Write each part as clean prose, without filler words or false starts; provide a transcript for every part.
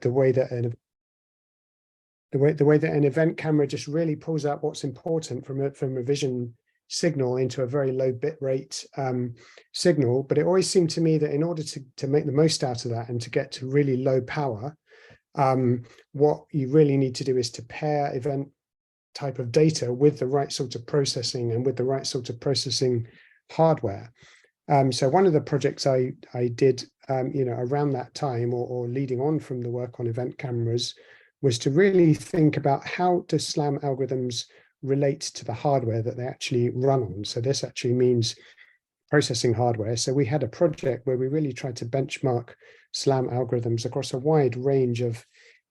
the way that an event camera just really pulls out what's important from a vision signal into a very low bit rate signal. But it always seemed to me that in order to make the most out of that and to get to really low power, what you really need to do is to pair event type of data with the right sort of processing and with the right sort of processing hardware. So one of the projects I did, around that time or leading on from the work on event cameras was to really think about how do SLAM algorithms relate to the hardware that they actually run on. So this actually means processing hardware. So we had a project where we really tried to benchmark SLAM algorithms across a wide range of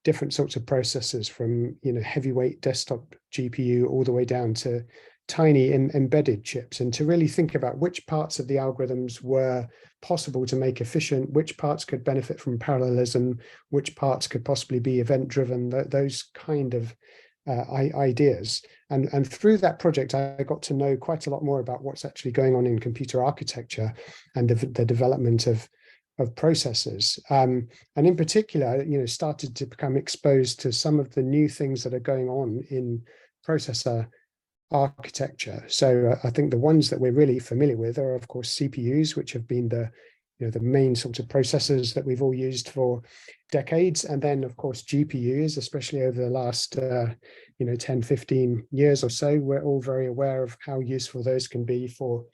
different sorts of processors, from heavyweight desktop GPU all the way down to tiny embedded chips, and to really think about which parts of the algorithms were possible to make efficient, which parts could benefit from parallelism, which parts could possibly be event driven, those kind of ideas. And through that project, I got to know quite a lot more about what's actually going on in computer architecture and the development of processors. And in particular, started to become exposed to some of the new things that are going on in processor architecture. So I think the ones that we're really familiar with are, of course, CPUs, which have been the main sort of processors that we've all used for decades. And then, of course, GPUs, especially over the last 10, 15 years or so, we're all very aware of how useful those can be for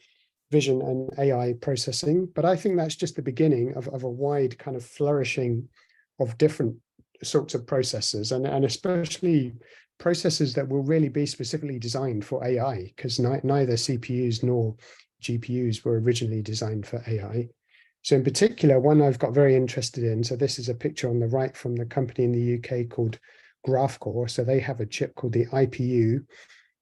vision and AI processing. But I think that's just the beginning of a wide kind of flourishing of different sorts of processors, and especially processors that will really be specifically designed for AI, because neither CPUs nor GPUs were originally designed for AI. So in particular, one I've got very interested in, so this is a picture on the right from the company in the UK called GraphCore. So they have a chip called the IPU,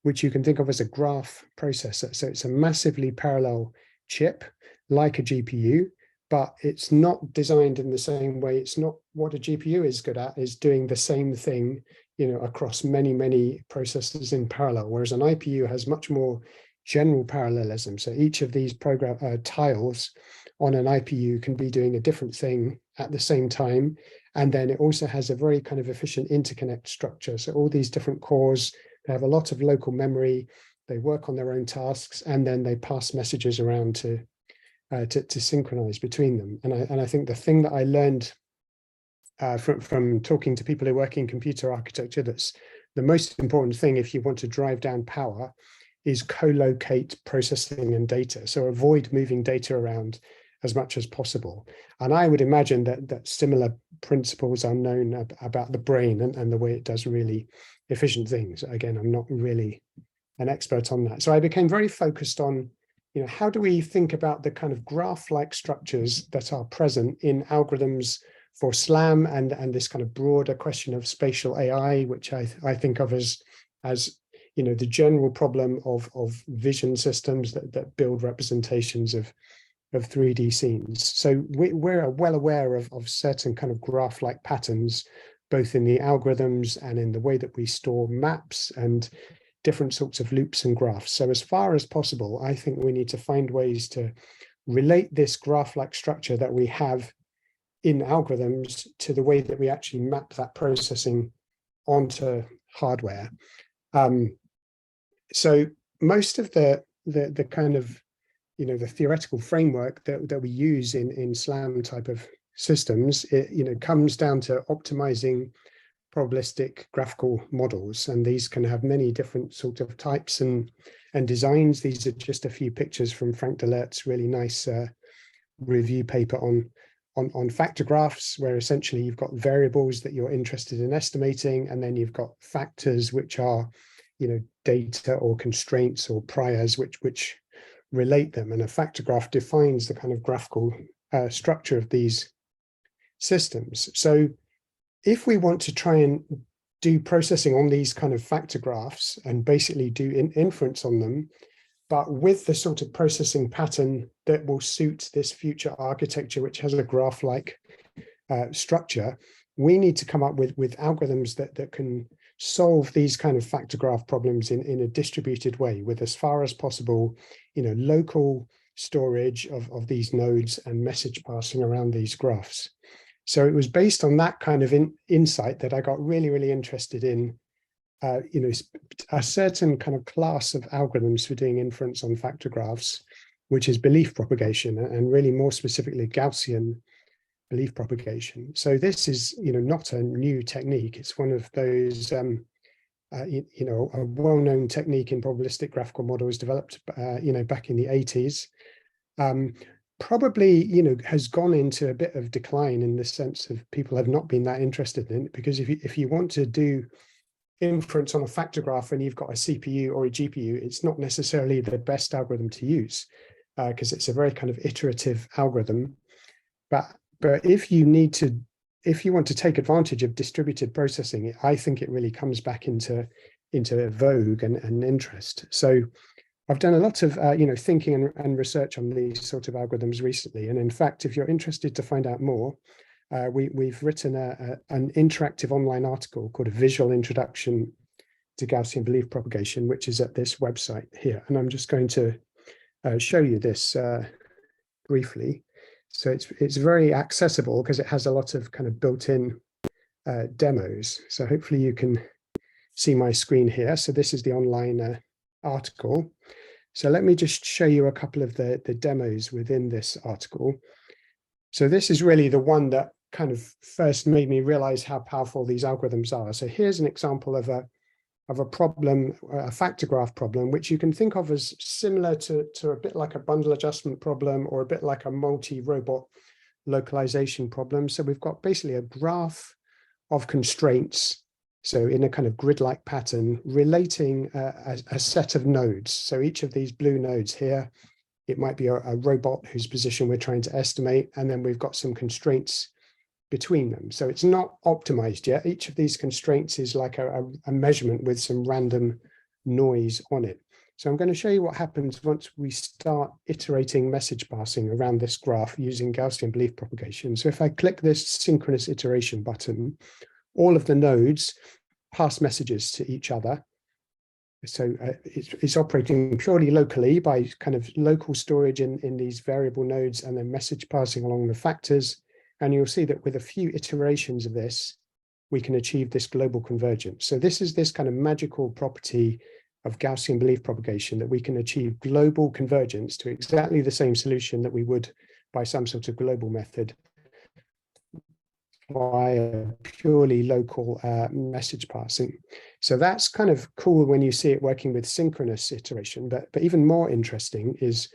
which you can think of as a graph processor. So it's a massively parallel chip like a GPU, but it's not designed in the same way. It's not what a GPU is good at, is doing the same thing across many processors in parallel, whereas an IPU has much more general parallelism. So each of these program tiles on an IPU can be doing a different thing at the same time. And then it also has a very kind of efficient interconnect structure. So all these different cores, they have a lot of local memory, they work on their own tasks, and then they pass messages around to synchronize between them. And I think the thing that I learned from talking to people who work in computer architecture, that's the most important thing if you want to drive down power, is co-locate processing and data. So avoid moving data around as much as possible. And I would imagine that similar principles are known about the brain and the way it does really efficient things. Again, I'm not really an expert on that. So I became very focused on, how do we think about the kind of graph-like structures that are present in algorithms for SLAM and this kind of broader question of spatial AI, which I think of as the general problem of vision systems that build representations of 3D scenes. So we're well aware of certain kind of graph-like patterns, both in the algorithms and in the way that we store maps and different sorts of loops and graphs. So as far as possible, I think we need to find ways to relate this graph-like structure that we have in algorithms to the way that we actually map that processing onto hardware. So most of the kind of the theoretical framework that we use in SLAM type of systems, it comes down to optimizing probabilistic graphical models, and these can have many different sort of types and designs. These are just a few pictures from Frank Dellert's really nice review paper on factor graphs, where essentially you've got variables that you're interested in estimating, and then you've got factors which are data or constraints or priors which relate them, and a factor graph defines the kind of graphical structure of these systems. So if we want to try and do processing on these kind of factor graphs and basically do inference on them, but with the sort of processing pattern that will suit this future architecture, which has a graph-like structure, we need to come up with algorithms that can solve these kind of factor graph problems in a distributed way, with, as far as possible, local storage of these nodes and message passing around these graphs. So it was based on that kind of insight that I got really, really interested in, a certain kind of class of algorithms for doing inference on factor graphs, which is belief propagation, and really more specifically Gaussian belief propagation. So this is, not a new technique. It's one of those, a well-known technique in probabilistic graphical models developed, back in the 80s. Probably, has gone into a bit of decline in the sense of people have not been that interested in it, because if you want to do inference on a factor graph and you've got a CPU or a GPU, it's not necessarily the best algorithm to use, because it's a very kind of iterative algorithm. But if you want to take advantage of distributed processing, I think it really comes back into vogue and interest. So I've done a lot of thinking and research on these sort of algorithms recently. And in fact, if you're interested to find out more, we've written an interactive online article called A Visual Introduction to Gaussian Belief Propagation, which is at this website here. And I'm just going to show you this briefly. So it's very accessible because it has a lot of kind of built-in demos. So hopefully you can see my screen here. So this is the online article. So let me just show you a couple of the demos within this article. So this is really the one that kind of first made me realize how powerful these algorithms are. So here's an example of a problem, a factor graph problem, which you can think of as similar to a bit like a bundle adjustment problem or a bit like a multi-robot localization problem. So we've got basically a graph of constraints, so in a kind of grid-like pattern, relating a set of nodes. So each of these blue nodes here, it might be a robot whose position we're trying to estimate, and then we've got some constraints between them. So it's not optimized yet. Each of these constraints is like a measurement with some random noise on it. So I'm going to show you what happens once we start iterating message passing around this graph using Gaussian belief propagation. So if I click this synchronous iteration button, all of the nodes pass messages to each other. So it's operating purely locally by kind of local storage in these variable nodes and then message passing along the factors. And you'll see that with a few iterations of this, we can achieve this global convergence. So this is this kind of magical property of Gaussian belief propagation, that we can achieve global convergence to exactly the same solution that we would by some sort of global method via purely local message passing. So that's kind of cool when you see it working with synchronous iteration, but even more interesting is,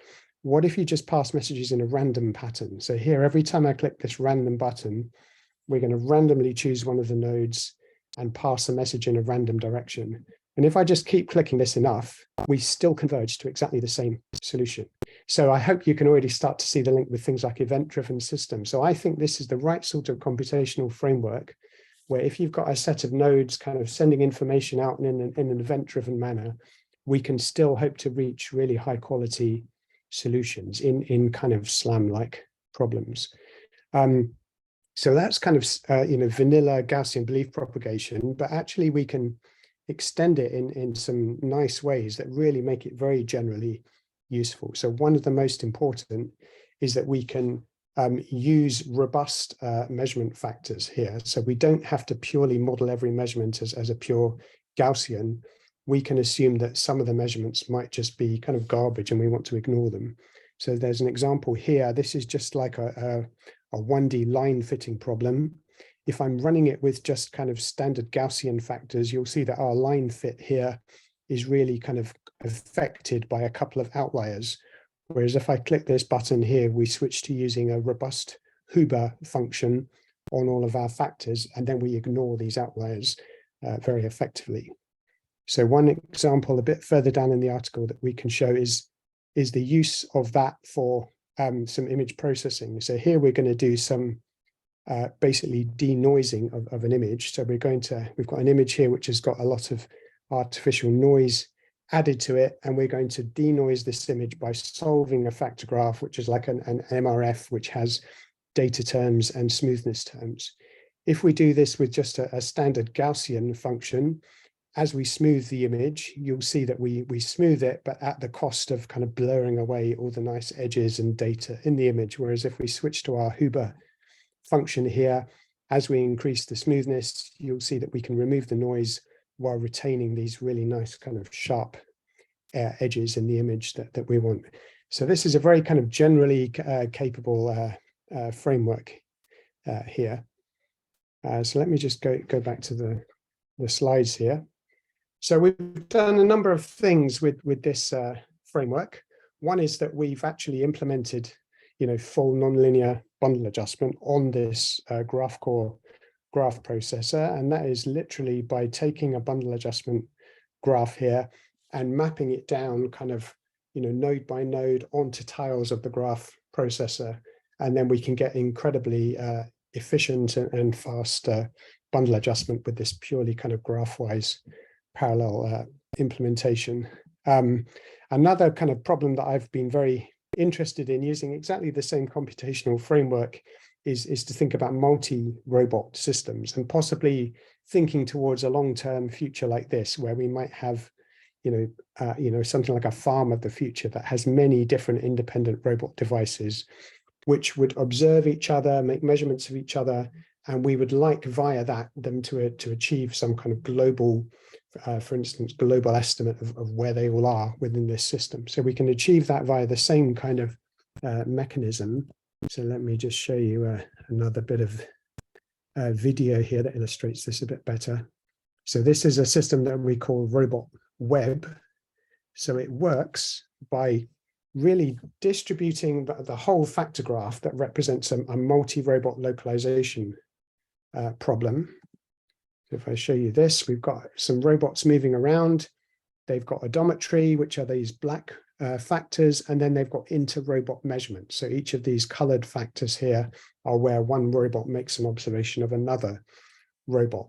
what if you just pass messages in a random pattern? So here, every time I click this random button, we're going to randomly choose one of the nodes and pass a message in a random direction. And if I just keep clicking this enough, we still converge to exactly the same solution. So I hope you can already start to see the link with things like event-driven systems. So I think this is the right sort of computational framework, where if you've got a set of nodes kind of sending information out in an event-driven manner, we can still hope to reach really high quality solutions in kind of SLAM-like problems. So that's kind of vanilla Gaussian belief propagation, but actually we can extend it in some nice ways that really make it very generally useful. So one of the most important is that we can use robust measurement factors here. So we don't have to purely model every measurement as a pure Gaussian. We can assume that some of the measurements might just be kind of garbage and we want to ignore them. So there's an example here. This is just like a 1D line fitting problem. If I'm running it with just kind of standard Gaussian factors, you'll see that our line fit here is really kind of affected by a couple of outliers. Whereas if I click this button here, we switch to using a robust Huber function on all of our factors, and then we ignore these outliers very effectively. So one example a bit further down in the article that we can show is the use of that for some image processing. So here we're going to do some basically denoising of an image. So we've got an image here which has got a lot of artificial noise added to it, and we're going to denoise this image by solving a factor graph, which is like an MRF, which has data terms and smoothness terms. If we do this with just a standard Gaussian function, as we smooth the image, you'll see that we smooth it, but at the cost of kind of blurring away all the nice edges and data in the image. Whereas if we switch to our Huber function here. As we increase the smoothness, you'll see that we can remove the noise while retaining these really nice kind of sharp edges in the image that we want. So this is a very kind of generally capable framework here. So let me just go back to the slides here. So we've done a number of things with this framework. One is that we've actually implemented, full nonlinear bundle adjustment on this graph core graph processor, and that is literally by taking a bundle adjustment graph here and mapping it down kind of, node by node onto tiles of the graph processor, and then we can get incredibly efficient and fast bundle adjustment with this purely kind of graph-wise parallel implementation. Another kind of problem that I've been very interested in using exactly the same computational framework is to think about multi-robot systems, and possibly thinking towards a long-term future like this, where we might have, something like a farm of the future that has many different independent robot devices, which would observe each other, make measurements of each other, and we would like via that them to achieve some kind of global, for instance, global estimate of where they all are within this system. So we can achieve that via the same kind of mechanism. So let me just show you another bit of video here that illustrates this a bit better. So this is a system that we call Robot Web. So it works by really distributing the whole factor graph that represents a multi-robot localization problem. So if I show you this, we've got some robots moving around. They've got odometry, which are these black factors, and then they've got inter-robot measurements. So each of these colored factors here are where one robot makes an observation of another robot.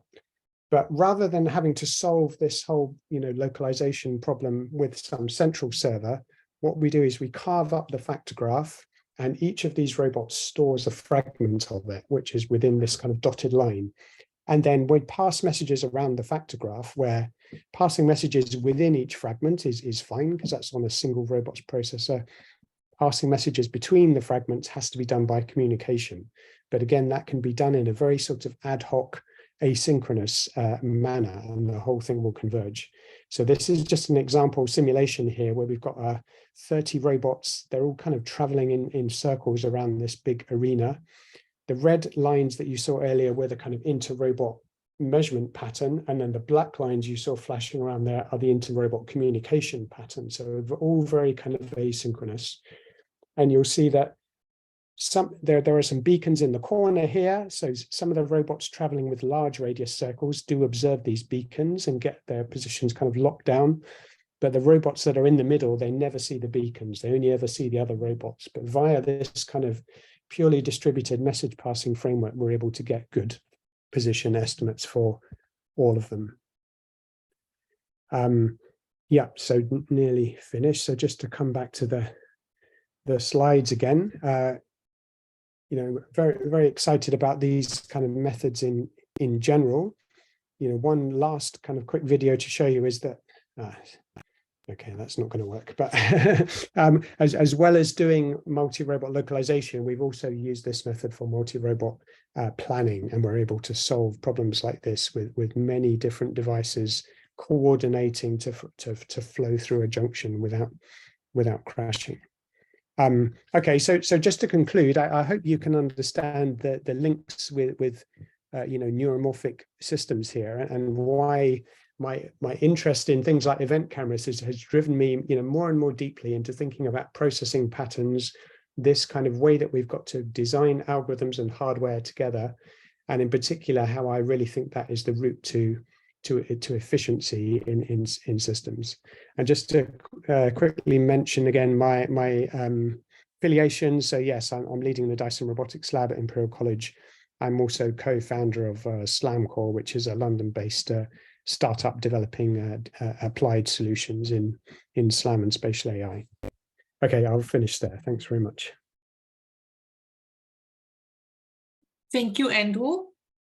But rather than having to solve this whole, localization problem with some central server, what we do is we carve up the factor graph, and each of these robots stores a fragment of it, which is within this kind of dotted line. And then we pass messages around the factor graph, where passing messages within each fragment is fine, because that's on a single robot's processor. Passing messages between the fragments has to be done by communication. But again, that can be done in a very sort of ad hoc, asynchronous manner, and the whole thing will converge. So this is just an example simulation here where we've got 30 robots. They're all kind of traveling in circles around this big arena. The red lines that you saw earlier were the kind of inter-robot measurement pattern, and then the black lines you saw flashing around there are the inter-robot communication pattern. So all very kind of asynchronous. And you'll see that there are some beacons in the corner here. So some of the robots traveling with large radius circles do observe these beacons and get their positions kind of locked down. But the robots that are in the middle, they never see the beacons. They only ever see the other robots. But via this kind of purely distributed message passing framework, we're able to get good position estimates for all of them. Yeah, so nearly finished. So just to come back to the slides again, very, very excited about these kind of methods in general. One last kind of quick video to show you is that, okay, that's not going to work, but as well as doing multi-robot localization, we've also used this method for multi-robot planning, and we're able to solve problems like this with many different devices coordinating to flow through a junction without crashing. Okay, so just to conclude, I hope you can understand the links with neuromorphic systems here, and why my interest in things like event cameras has driven me more and more deeply into thinking about processing patterns, this kind of way that we've got to design algorithms and hardware together, and in particular how I really think that is the route to efficiency in systems. And just to quickly mention again my affiliation. So yes, I'm leading the Davison Robotics Lab at Imperial College. I'm also co-founder of SlamCore, which is a London-based startup developing applied solutions in SLAM and spatial AI. Okay, I'll finish there. Thanks very much. Thank you, Andrew.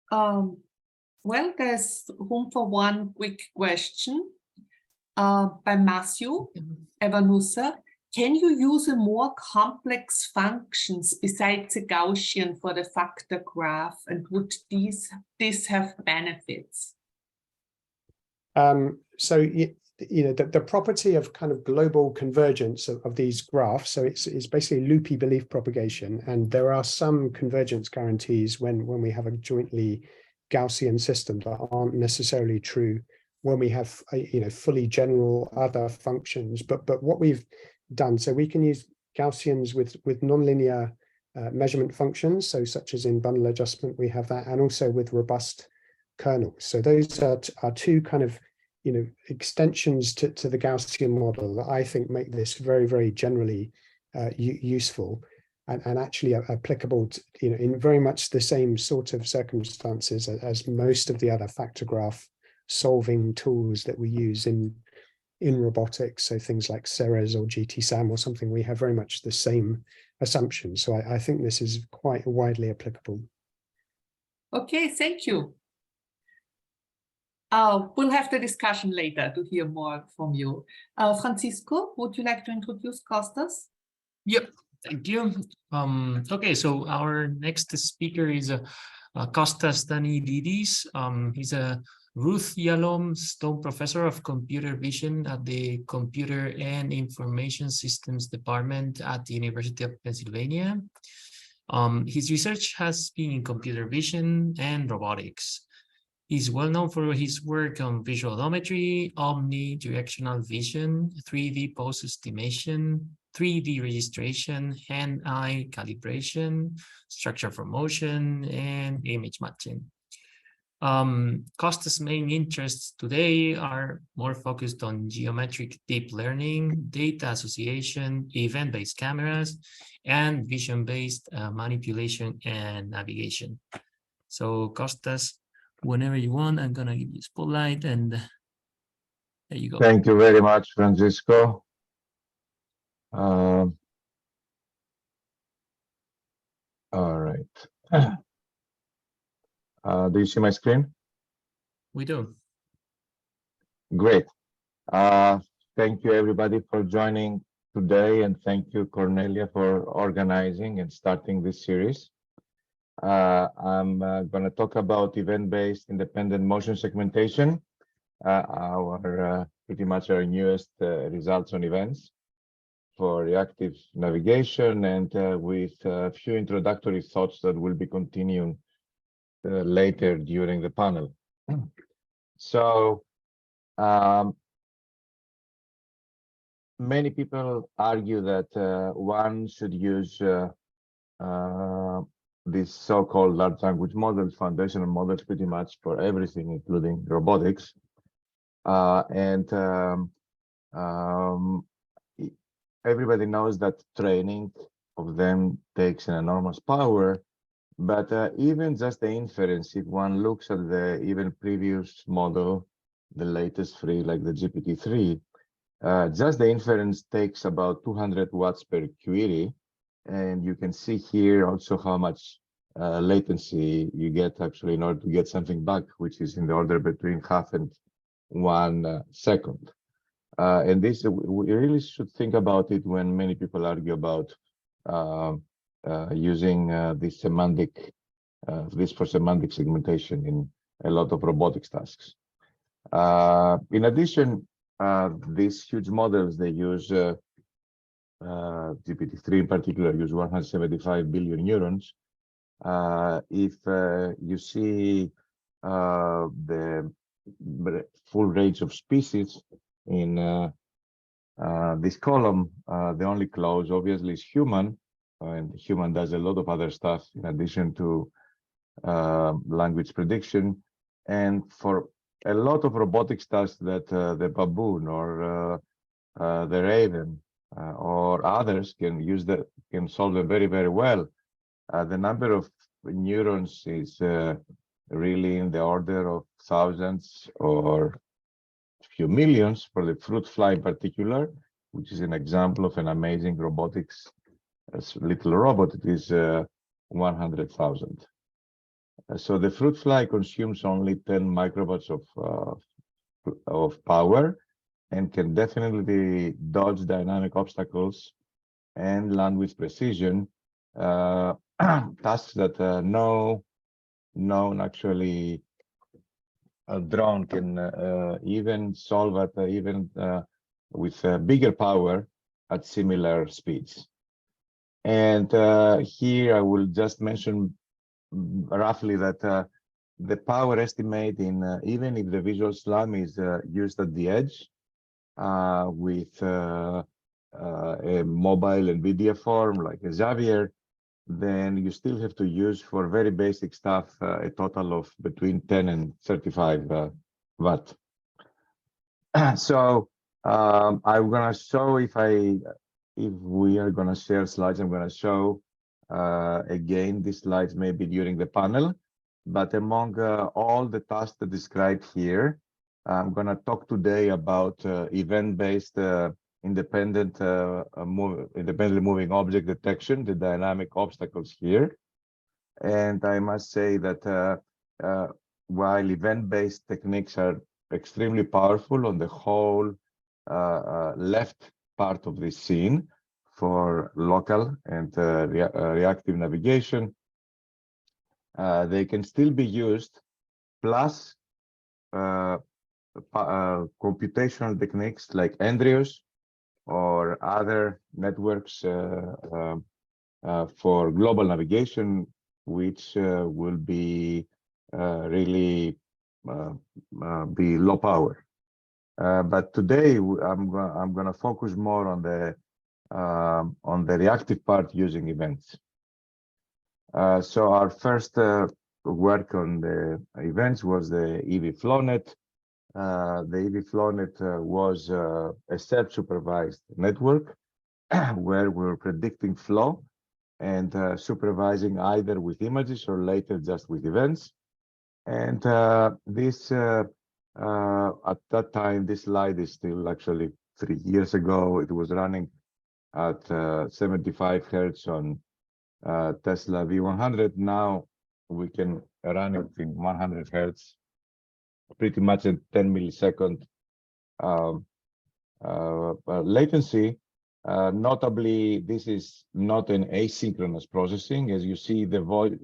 Well, there's room for one quick question by Matthew Evanusa. can you use a more complex functions besides the Gaussian for the factor graph, and would this have benefits? So you know, the property of kind of global convergence of these graphs, so it's basically loopy belief propagation, and there are some convergence guarantees when we have a jointly Gaussian system that aren't necessarily true when we have you know, fully general other functions. But what we've done, so we can use Gaussians with nonlinear measurement functions, so such as in bundle adjustment we have that, and also with robust kernels. So those are two kind of, you know, extensions to the Gaussian model that I think make this very, very generally useful and actually applicable to, you know, in very much the same sort of circumstances as most of the other factor graph solving tools that we use in robotics. So things like Ceres or GTSAM or something, we have very much the same assumptions. So I think this is quite widely applicable. Okay, thank you. We'll have the discussion later to hear more from you. Francisco, would you like to introduce Kostas? Yep, thank you. Okay, so our next speaker is Kostas Daniilidis. He's a Ruth Yalom Stone Professor of Computer Vision at the Computer and Information Systems Department at the University of Pennsylvania. His research has been in computer vision and robotics. He's well known for his work on visual odometry, omnidirectional vision, 3D pose estimation, 3D registration, hand-eye calibration, structure for motion, and image matching. Kostas' main interests today are more focused on geometric deep learning, data association, event-based cameras, and vision-based manipulation and navigation. So Kostas, whenever you want, I'm gonna give you spotlight, and there you go. Thank you very much, Francisco. All right. Do you see my screen? We do. Great. Thank you everybody for joining today, and thank you, Cornelia, for organizing and starting this series. I'm going to talk about event-based independent motion segmentation, pretty much our newest results on events for reactive navigation, and with a few introductory thoughts that will be continuing later during the panel. So many people argue that one should use these so-called large language models, foundational models, pretty much for everything, including robotics. Everybody knows that training of them takes an enormous power, but even just the inference, if one looks at the even previous model, the latest three, like the GPT-3, just the inference takes about 200 watts per query. And you can see here also how much latency you get actually in order to get something back, which is in the order between half and 1 second. And this, we really should think about it when many people argue about using this for semantic segmentation in a lot of robotics tasks. In addition, these huge models, they use GPT-3 in particular, use 175 billion neurons. If you see the full range of species in this column, the only close obviously is human, and human does a lot of other stuff in addition to language prediction. And for a lot of robotics tasks that the baboon or the raven or others can solve them very, very well, the number of neurons is really in the order of thousands or few millions. For the fruit fly in particular, which is an example of an amazing robotics little robot, it is 100,000. So the fruit fly consumes only 10 microwatts of power, and can definitely dodge dynamic obstacles and land with precision tasks that no known actually a drone can even solve at even with bigger power at similar speeds. And here I will just mention roughly that the power estimate in even if the visual SLAM is used at the edge with a mobile NVIDIA form like a Xavier, then you still have to use for very basic stuff a total of between 10 and 35 watt. So I'm gonna show if we are gonna share slides, I'm gonna show again these slides maybe during the panel, but among all the tasks described here, I'm gonna talk today about event-based independently moving object detection, the dynamic obstacles here. And I must say that while event-based techniques are extremely powerful on the whole left part of the scene for local and reactive navigation, they can still be used plus computational techniques like Andrews or other networks for global navigation, which will be really be low power. But today I'm going to focus more on the reactive part using events. So our first work on the events was the EV FlowNet. The EV FlowNet was a self-supervised network where we're predicting flow and supervising either with images or later just with events. And this, at that time, this slide is still actually 3 years ago. It was running at 75 Hertz on Tesla V100. Now we can run it in 100 Hertz, pretty much in 10 millisecond latency. Notably, this is not an asynchronous processing. As you see,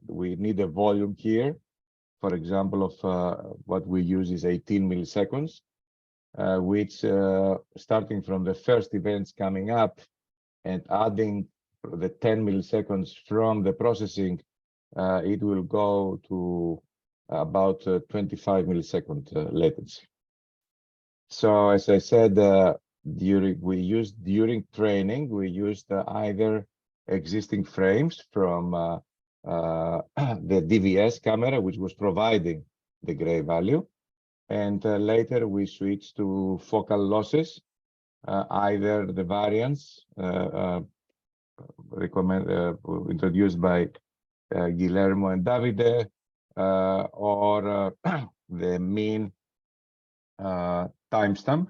we need a volume here. For example, of what we use is 18 milliseconds, which starting from the first events coming up and adding the 10 milliseconds from the processing, it will go to about 25 millisecond latency. So as I said, during training, we used either existing frames from the DVS camera, which was providing the gray value. And later we switched to focal losses, either the variants introduced by Guillermo and Davide, or the mean timestamp,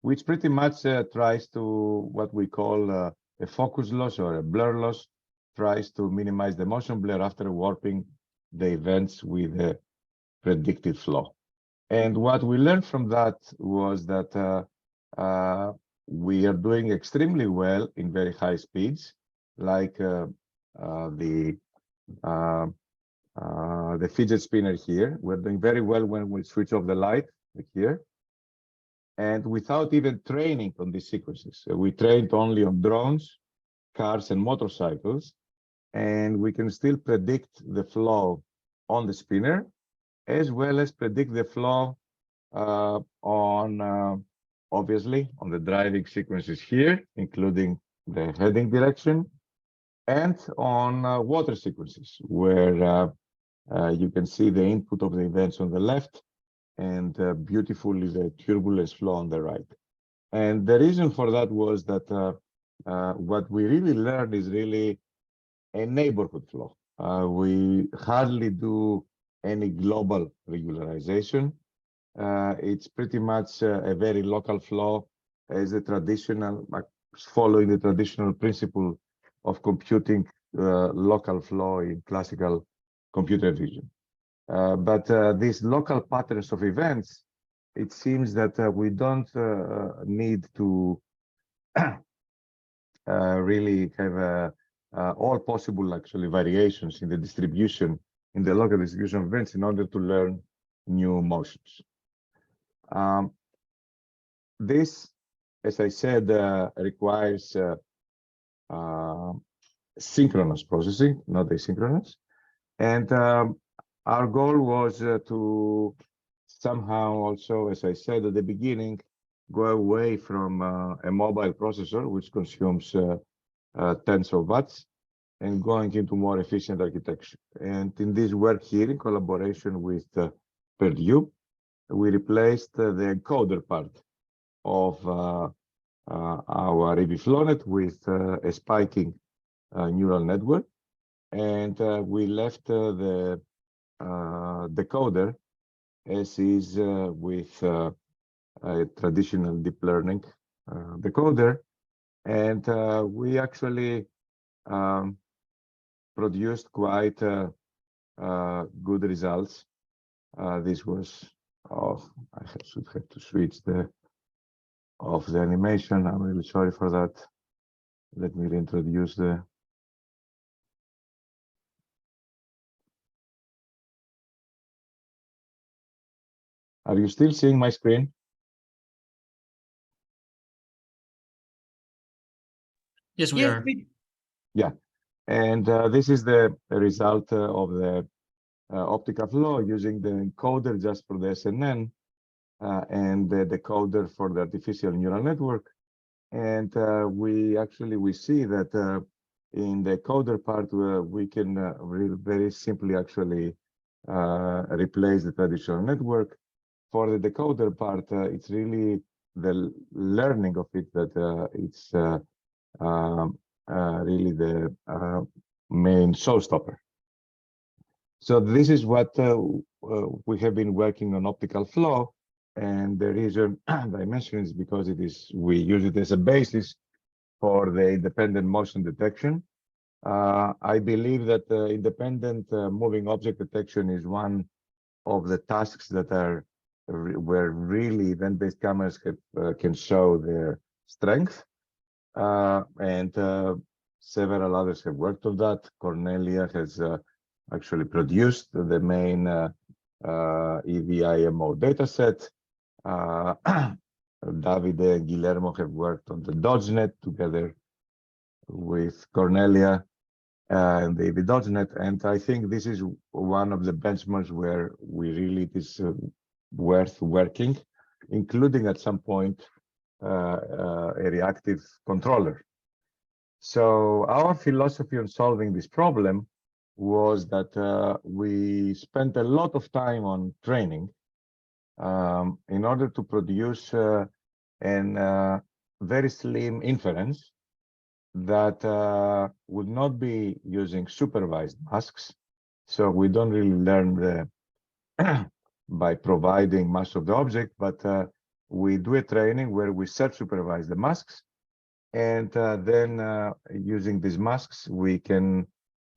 which pretty much tries to what we call a focus loss or a blur loss, tries to minimize the motion blur after warping the events with a predicted flow. And what we learned from that was that we are doing extremely well in very high speeds, like the fidget spinner here. We're doing very well when we switch off the light here. And without even training on these sequences. So we trained only on drones, cars, and motorcycles, and we can still predict the flow on the spinner, as well as predict the flow on, obviously, on the driving sequences here, including the heading direction, and on water sequences, where you can see the input of the events on the left, and beautifully the turbulence flow on the right. And the reason for that was that what we really learned is really a neighborhood flow. We hardly do any global regularization. It's pretty much a very local flow, as a traditional, following the traditional principle of computing local flow in classical computer vision. But these local patterns of events it seems that we don't need to really have all possible actually variations in the distribution, in the local distribution of events in order to learn new motions. This, as I said, requires synchronous processing, not asynchronous. And our goal was to somehow also, as I said at the beginning, go away from a mobile processor, which consumes tens of watts, and going into more efficient architecture. And in this work here, in collaboration with Purdue, we replaced the encoder part of our EVFlowNet with a spiking neural network. And we left the decoder as is with a traditional deep learning decoder. And we actually produced quite good results. This was, I should have to switch off the animation. I'm really sorry for that. Let me reintroduce the. Are you still seeing my screen? Yes, we are. Yeah, and this is the result of the optical flow using the encoder just for the SNN and the decoder for the artificial neural network. And we see that in the encoder part, we can very simply actually replace the traditional network. For the decoder part, it's really the learning of it that it's really the main showstopper. So this is what we have been working on optical flow, and the reason I mention is because we use it as a basis for the independent motion detection. I believe that independent moving object detection is one of the tasks that where really event-based cameras can show their strength, and several others have worked on that. Cornelia has actually produced the main EVIMO dataset. Davide and Guillermo have worked on the DodgeNet together with Cornelia and the DodgeNet, and I think this is one of the benchmarks where it is worth working, including at some point a reactive controller. So our philosophy on solving this problem was that we spent a lot of time on training in order to produce a very slim inference that would not be using supervised masks. So we don't really learn by providing mask of the object, but we do a training where we self-supervise the masks, and then using these masks, we can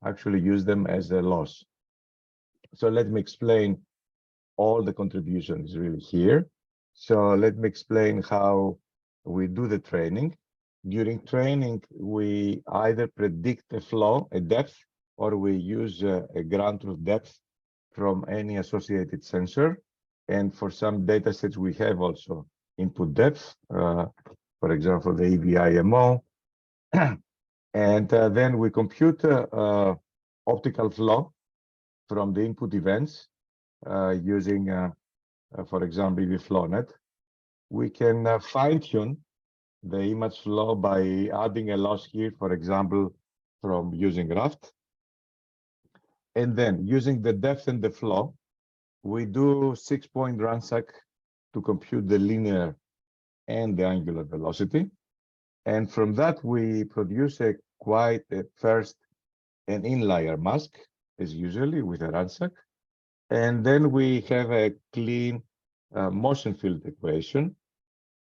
actually use them as a loss. So let me explain all the contributions really here. So let me explain how we do the training. During training, we either predict a flow, a depth, or we use a ground truth depth from any associated sensor. And for some data sets, we have also input depth, for example, the EVIMO. And then we compute optical flow from the input events using, for example, EVFlowNet. We can fine-tune the image flow by adding a loss here, for example, from using Raft. And then using the depth and the flow, we do 6-point ransack to compute the linear and the angular velocity. And from that, we produce first an in-layer mask, as usually with a ransack. And then we have a clean motion field equation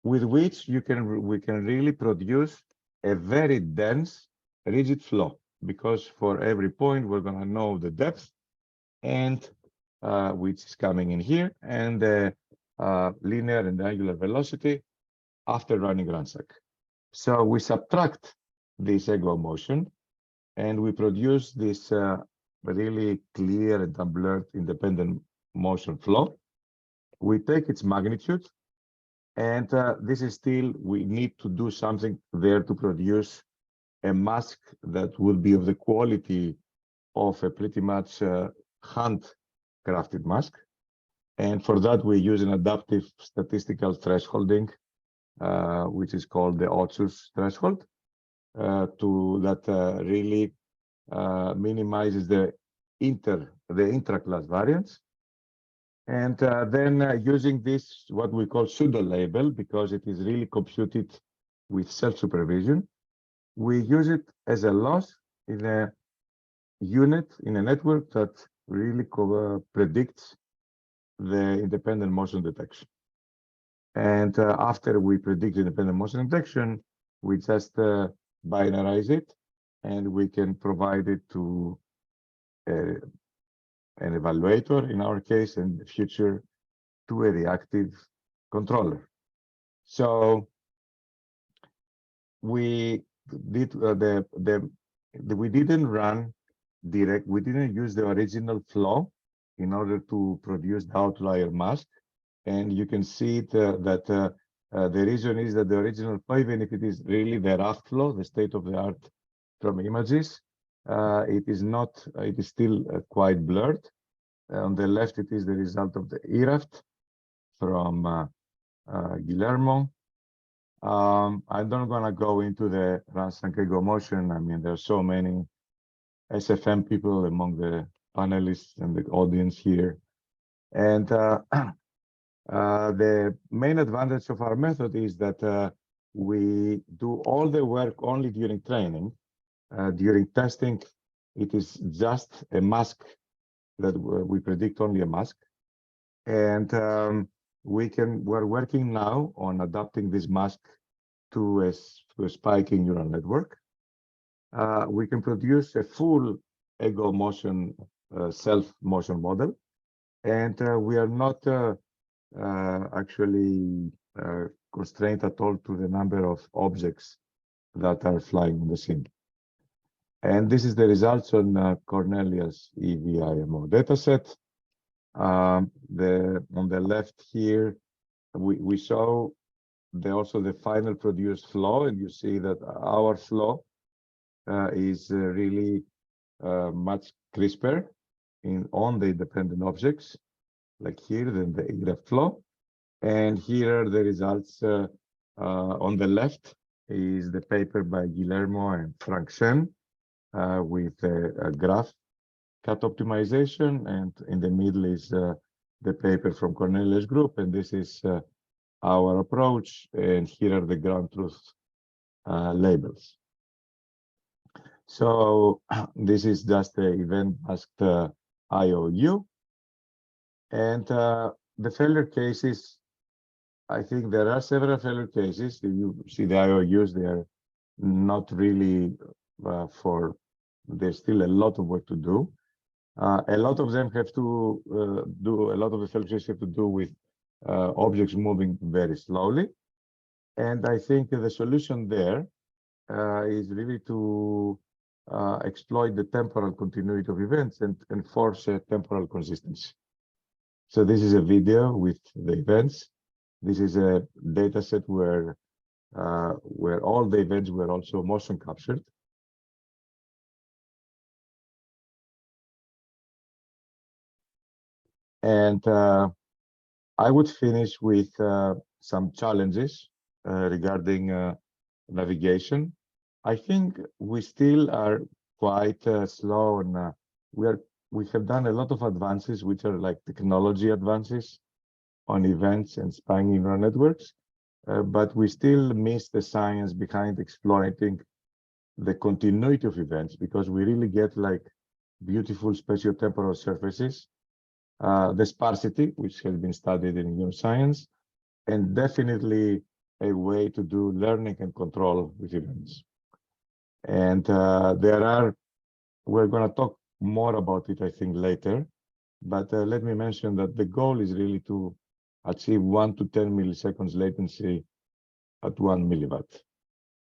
with which we can really produce a very dense rigid flow, because for every point we're going to know the depth and which is coming in here, and the linear and angular velocity after running Ransack. So we subtract this ego motion and we produce this really clear and unblurred independent motion flow. We take its magnitude, and this is still, we need to do something there to produce a mask that will be of the quality of a pretty much hand-crafted mask. And for that, we use an adaptive statistical thresholding, which is called the Otsus threshold, that really minimizes the intra-class variance. And then using this, what we call pseudo label, because it is really computed with self-supervision, we use it as a loss in a unit, in a network that really predicts the independent motion detection. And after we predict the independent motion detection, we just binarize it, and we can provide it to an evaluator, in our case, and in the future, to a reactive controller. So we did we didn't run direct. We didn't use the original flow in order to produce the outlier mask. And you can see that the reason is that the original flow, even if it is really the rough flow, the state of the art from images, it is not. It is still quite blurred. On the left, it is the result of the ERAFT from Guillermo. I'm not going to go into the Ransack ego motion. I mean, there are so many SFM people among the panelists and the audience here. And the main advantage of our method is that we do all the work only during training. During testing, it is just a mask that we predict, only a mask. And we're working now on adapting this mask to a spiking neural network. We can produce a full ego motion, self-motion model. And we are not actually constrained at all to the number of objects that are flying in the scene. And this is the results on Cornelia's EVIMO dataset. On the left here, we show also the final produced flow, and you see that our flow is really much crisper on the independent objects, like here, than the ERAFT flow. And here are the results. On the left is the paper by Guillermo and Frank Shen with a graph cut optimization, and in the middle is the paper from Cornelia's group, and this is our approach, and here are the ground truth labels. So this is just the event masked IOU, and the failure cases, I think there are several failure cases. You see the IOUs, they are not really there's still a lot of work to do. A lot of them have to a lot of the failure cases have to do with objects moving very slowly. And I think the solution there is really to exploit the temporal continuity of events and enforce a temporal consistency. So this is a video with the events. This is a data set where all the events were also motion captured. And I would finish with some challenges regarding navigation. I think we still are quite slow, and we have done a lot of advances, which are like technology advances on events and spiking neural networks, but we still miss the science behind exploiting the continuity of events, because we really get like beautiful spatiotemporal surfaces, the sparsity, which has been studied in neuroscience, and definitely a way to do learning and control with events. And we're going to talk more about it, I think, later. But let me mention that the goal is really to achieve 1 to 10 milliseconds latency at 1 milliwatt.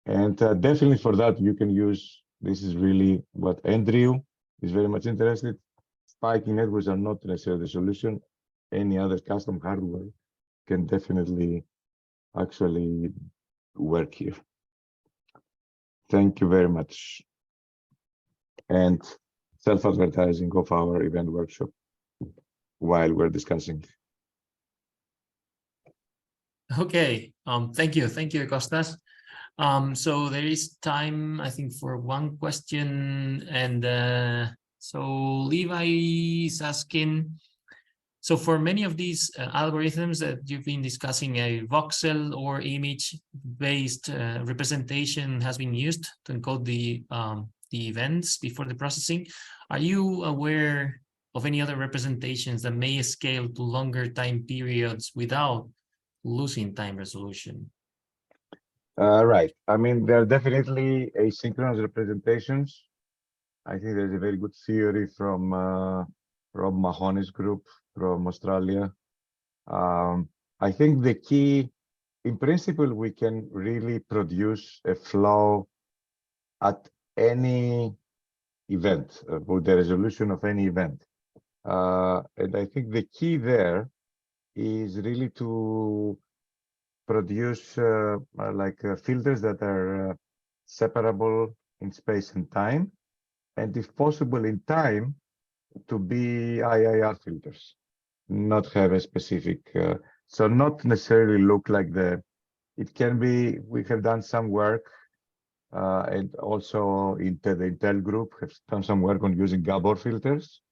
And definitely for that, you can use, this is really what Andrew is very much interested. Spiking networks are not necessarily the solution. Any other custom hardware can definitely actually work here. Thank you very much. And self-advertising of our event workshop while we're discussing. Okay, thank you, Kostas. So there is time, I think, for one question, and so Levi is asking, so for many of these algorithms that you've been discussing, a voxel or image-based representation has been used to encode the events before the processing. Are you aware of any other representations that may scale to longer time periods without losing time resolution? Right. I mean, there are definitely asynchronous representations. I think there's a very good theory from Rob Mahoney's group from Australia. I think the key, in principle, we can really produce a flow at any event, with the resolution of any event. And I think the key there is really to produce filters that are separable in space and time, and if possible in time, to be IIR filters, not have a specific, so not necessarily look like it can be, we have done some work, and also the Intel group have done some work on using Gabor filters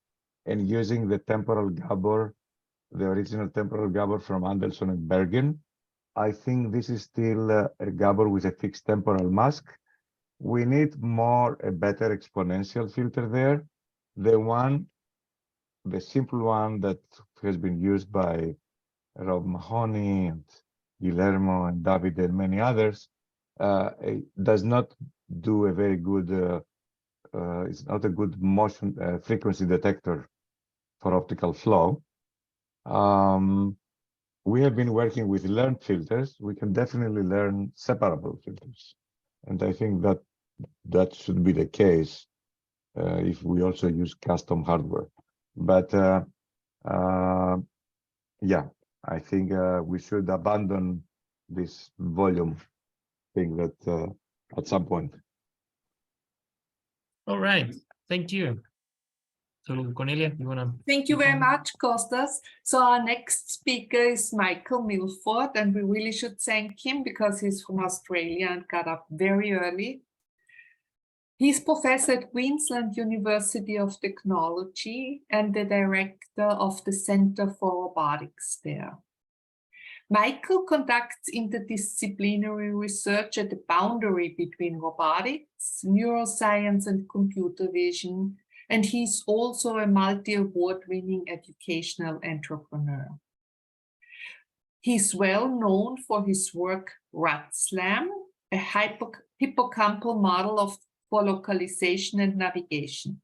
and using the temporal Gabor, the original temporal Gabor from Anderson and Bergen. I think this is still a Gabor with a fixed temporal mask. We need a better exponential filter there. The simple one that has been used by Rob Mahoney and Guillermo and David and many others, does not do a very good, it's not a good motion frequency detector for optical flow. We have been working with learned filters. We can definitely learn separable filters. And I think that should be the case if we also use custom hardware. But yeah, I think we should abandon this volume thing that at some point. All right, thank you. So Cornelia, you wanna? Thank you very much, Kostas. So our next speaker is Michael Milford, and we really should thank him because he's from Australia and got up very early. He's professor at Queensland University of Technology and the director of the Center for Robotics there. Michael conducts interdisciplinary research at the boundary between robotics, neuroscience, and computer vision, and he's also a multi-award-winning educational entrepreneur. He's well known for his work RATSLAM, a hippocampal model for localization and navigation.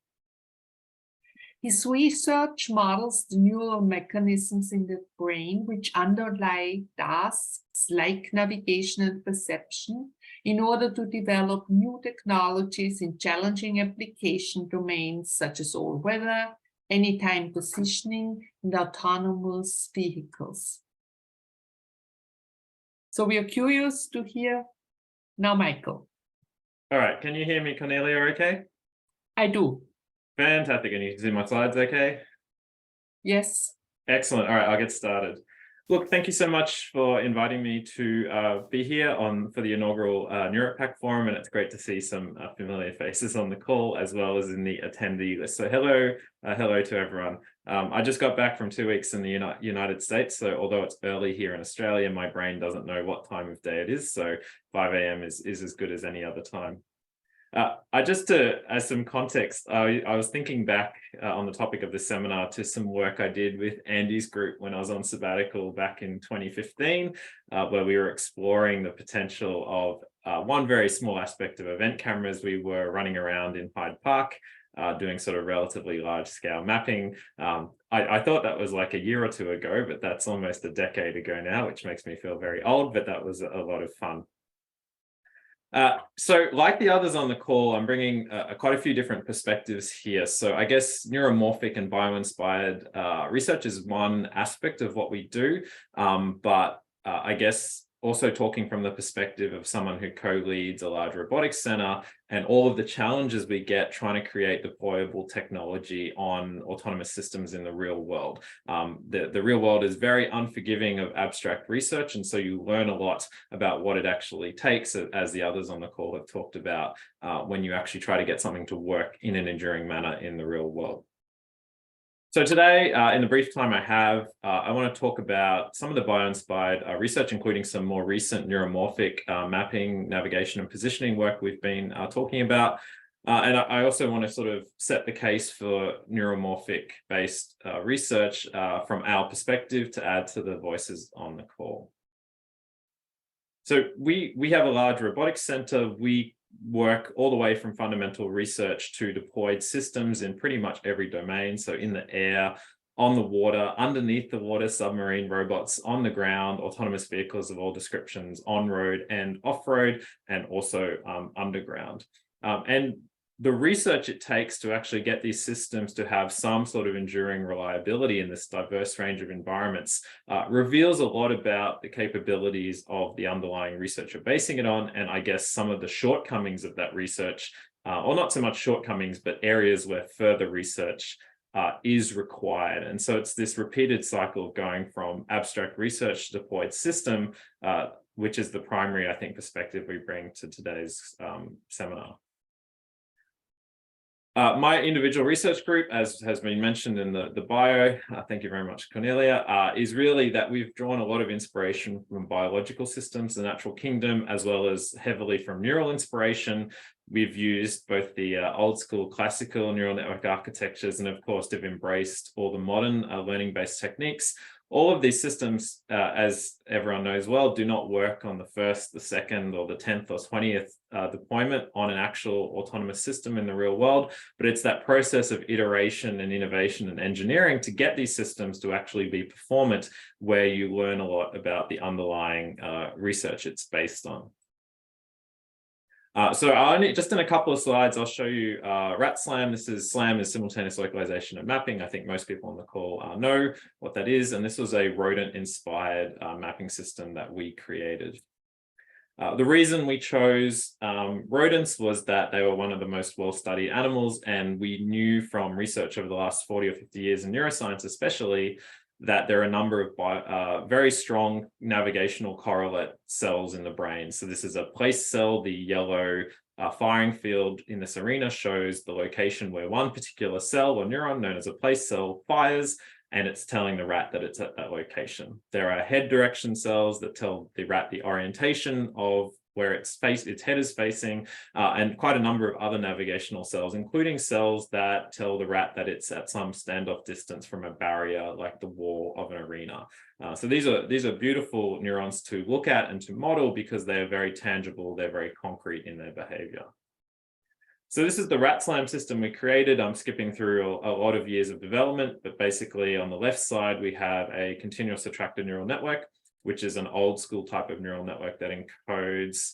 His research models the neural mechanisms in the brain which underlie tasks like navigation and perception in order to develop new technologies in challenging application domains such as all-weather, anytime positioning, and autonomous vehicles. So we are curious to hear now, Michael. All right, can you hear me, Cornelia, okay? I do. Fantastic, and you can see my slides okay? Yes. Excellent, all right, I'll get started. Look, thank you so much for inviting me to be here for the inaugural NeuroPack Forum, and it's great to see some familiar faces on the call as well as in the attendee list. So hello to everyone. I just got back from 2 weeks in the United States, so although it's early here in Australia, my brain doesn't know what time of day it is, so 5 a.m. is as good as any other time. As some context, I was thinking back on the topic of the seminar to some work I did with Andy's group when I was on sabbatical back in 2015, where we were exploring the potential of one very small aspect of event cameras. We were running around in Hyde Park, doing sort of relatively large scale mapping, I thought that was like a year or two ago, but that's almost a decade ago now, which makes me feel very old, but that was a lot of fun. So like the others on the call, I'm bringing quite a few different perspectives here. So I guess neuromorphic and bio-inspired research is one aspect of what we do, but I guess also talking from the perspective of someone who co-leads a large robotics center and all of the challenges we get trying to create deployable technology on autonomous systems in the real world. The real world is very unforgiving of abstract research, and so you learn a lot about what it actually takes, as the others on the call have talked about, when you actually try to get something to work in an enduring manner in the real world. So today, in the brief time I have, I want to talk about some of the bio-inspired research, including some more recent neuromorphic mapping, navigation, and positioning work we've been talking about. And I also want to sort of set the case for neuromorphic-based research from our perspective to add to the voices on the call. So we have a large robotics center. We work all the way from fundamental research to deployed systems in pretty much every domain. So in the air, on the water, underneath the water, submarine robots, on the ground, autonomous vehicles of all descriptions, on-road and off-road, and also underground. And the research it takes to actually get these systems to have some sort of enduring reliability in this diverse range of environments reveals a lot about the capabilities of the underlying research you're basing it on, and I guess some of the shortcomings of that research, or not so much shortcomings, but areas where further research is required. And so it's this repeated cycle of going from abstract research to deployed system, which is the primary, I think, perspective we bring to today's seminar. My individual research group, as has been mentioned in the bio, thank you very much, Cornelia, is really that we've drawn a lot of inspiration from biological systems, the natural kingdom, as well as heavily from neural inspiration. We've used both the old school classical neural network architectures and, of course, have embraced all the modern learning-based techniques. All of these systems, as everyone knows well, do not work on the first, the second, or the 10th or 20th deployment on an actual autonomous system in the real world. But it's that process of iteration and innovation and engineering to get these systems to actually be performant, where you learn a lot about the underlying research it's based on. So just in a couple of slides, I'll show you RAT-SLAM. SLAM is simultaneous localization and mapping. I think most people on the call know what that is. And this was a rodent-inspired mapping system that we created. The reason we chose rodents was that they were one of the most well-studied animals. And we knew from research over the last 40 or 50 years in neuroscience especially, that there are a number of very strong navigational correlate cells in the brain. So this is a place cell. The yellow firing field in this arena shows the location where one particular cell or neuron known as a place cell fires, and it's telling the rat that it's at that location. There are head direction cells that tell the rat the orientation of where its head is facing, and quite a number of other navigational cells, including cells that tell the rat that it's at some standoff distance from a barrier like the wall of an arena. So these are beautiful neurons to look at and to model because they are very tangible, they're very concrete in their behavior. So this is the RAT-SLAM system we created. I'm skipping through a lot of years of development, but basically on the left side, we have a continuous attractor neural network, which is an old school type of neural network that encodes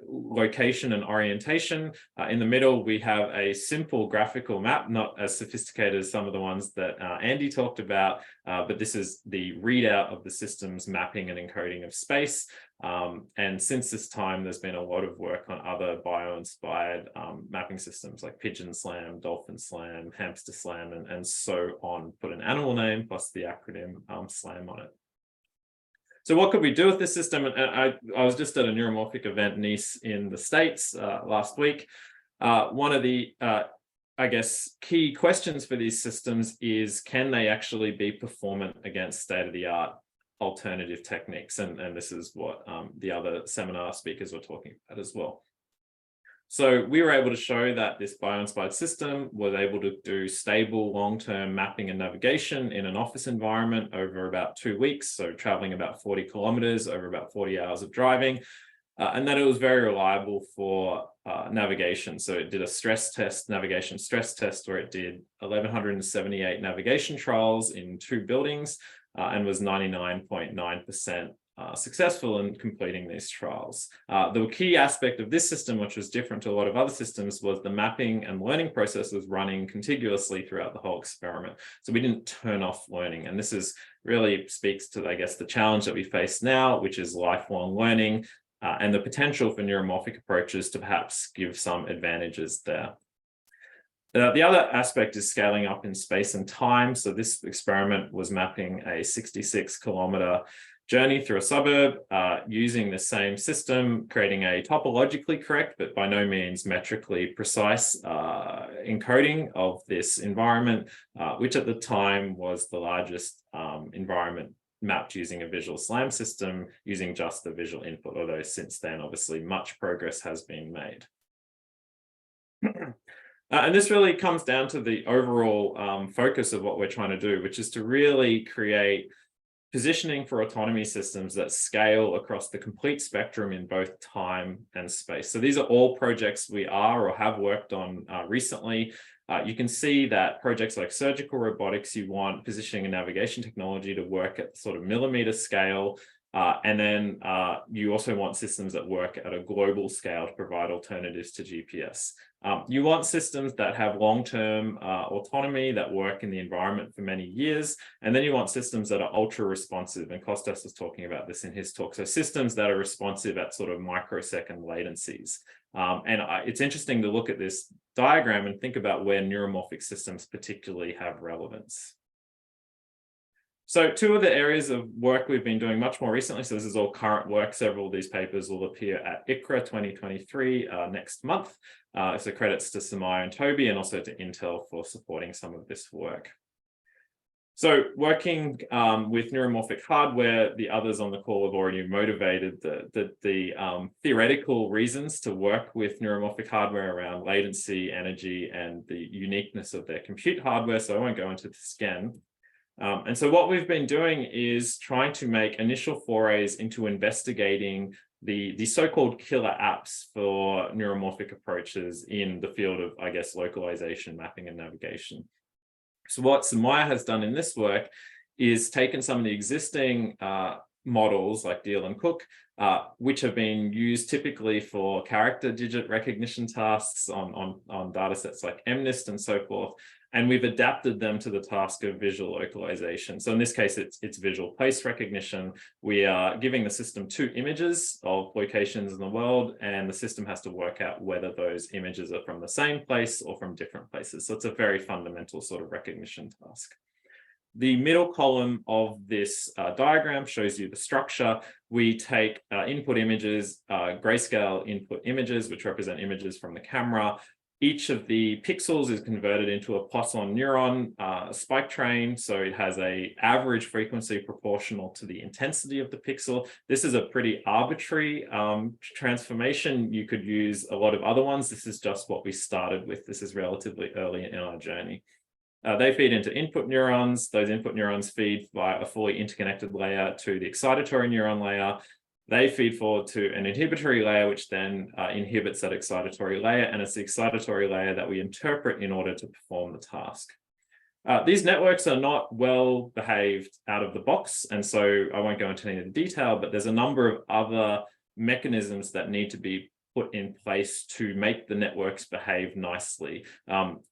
location and orientation. In the middle, we have a simple graphical map, not as sophisticated as some of the ones that Andy talked about, but this is the readout of the system's mapping and encoding of space. And since this time, there's been a lot of work on other bio-inspired mapping systems like Pigeon SLAM, Dolphin SLAM, Hamster SLAM, and so on. Put an animal name plus the acronym SLAM on it. So what could we do with this system? And I was just at a neuromorphic event, Nice, in the States last week. One of the, I guess, key questions for these systems is, can they actually be performant against state-of-the-art alternative techniques? And this is what the other seminar speakers were talking about as well. So we were able to show that this bio-inspired system was able to do stable long-term mapping and navigation in an office environment over about 2 weeks. So traveling about 40 kilometers over about 40 hours of driving. and that it was very reliable for navigation. So it did a stress test, navigation stress test, where it did 1,178 navigation trials in 2 buildings and was 99.9% successful in completing these trials. The key aspect of this system, which was different to a lot of other systems, was the mapping and learning process was running contiguously throughout the whole experiment. So we didn't turn off learning. And this is really speaks to, I guess, the challenge that we face now, which is lifelong learning and the potential for neuromorphic approaches to perhaps give some advantages there. The other aspect is scaling up in space and time. So this experiment was mapping a 66-kilometer journey through a suburb using the same system, creating a topologically correct, but by no means metrically precise encoding of this environment, which at the time was the largest environment mapped using a visual SLAM system using just the visual input, although since then, obviously, much progress has been made. And this really comes down to the overall focus of what we're trying to do, which is to really create positioning for autonomy systems that scale across the complete spectrum in both time and space. So these are all projects we are or have worked on recently. You can see that projects like surgical robotics, you want positioning and navigation technology to work at sort of millimeter scale. And then you also want systems that work at a global scale to provide alternatives to GPS. You want systems that have long-term autonomy that work in the environment for many years. And then you want systems that are ultra responsive. And Kostas was talking about this in his talk. So systems that are responsive at sort of microsecond latencies. It's interesting to look at this diagram and think about where neuromorphic systems particularly have relevance. So 2 of the areas of work we've been doing much more recently, so this is all current work, several of these papers will appear at ICRA 2023 next month. So credits to Samaya and Toby, and also to Intel for supporting some of this work. So working with neuromorphic hardware, the others on the call have already motivated the theoretical reasons to work with neuromorphic hardware around latency, energy, and the uniqueness of their compute hardware. So I won't go into this again. And so what we've been doing is trying to make initial forays into investigating the so-called killer apps for neuromorphic approaches in the field of, I guess, localization, mapping, and navigation. So what Samaya has done in this work is taken some of the existing models like Deal and Cook, which have been used typically for character digit recognition tasks on data sets like MNIST and so forth. And we've adapted them to the task of visual localization. So in this case, it's visual place recognition. We are giving the system 2 images of locations in the world, and the system has to work out whether those images are from the same place or from different places. So it's a very fundamental sort of recognition task. The middle column of this diagram shows you the structure. We take input images, grayscale input images, which represent images from the camera. Each of the pixels is converted into a Poisson neuron spike train. So it has an average frequency proportional to the intensity of the pixel. This is a pretty arbitrary transformation. You could use a lot of other ones. This is just what we started with. This is relatively early in our journey. They feed into input neurons. Those input neurons feed via a fully interconnected layer to the excitatory neuron layer. They feed forward to an inhibitory layer, which then inhibits that excitatory layer. And it's the excitatory layer that we interpret in order to perform the task. These networks are not well behaved out of the box. And so I won't go into any of the detail, but there's a number of other mechanisms that need to be put in place to make the networks behave nicely.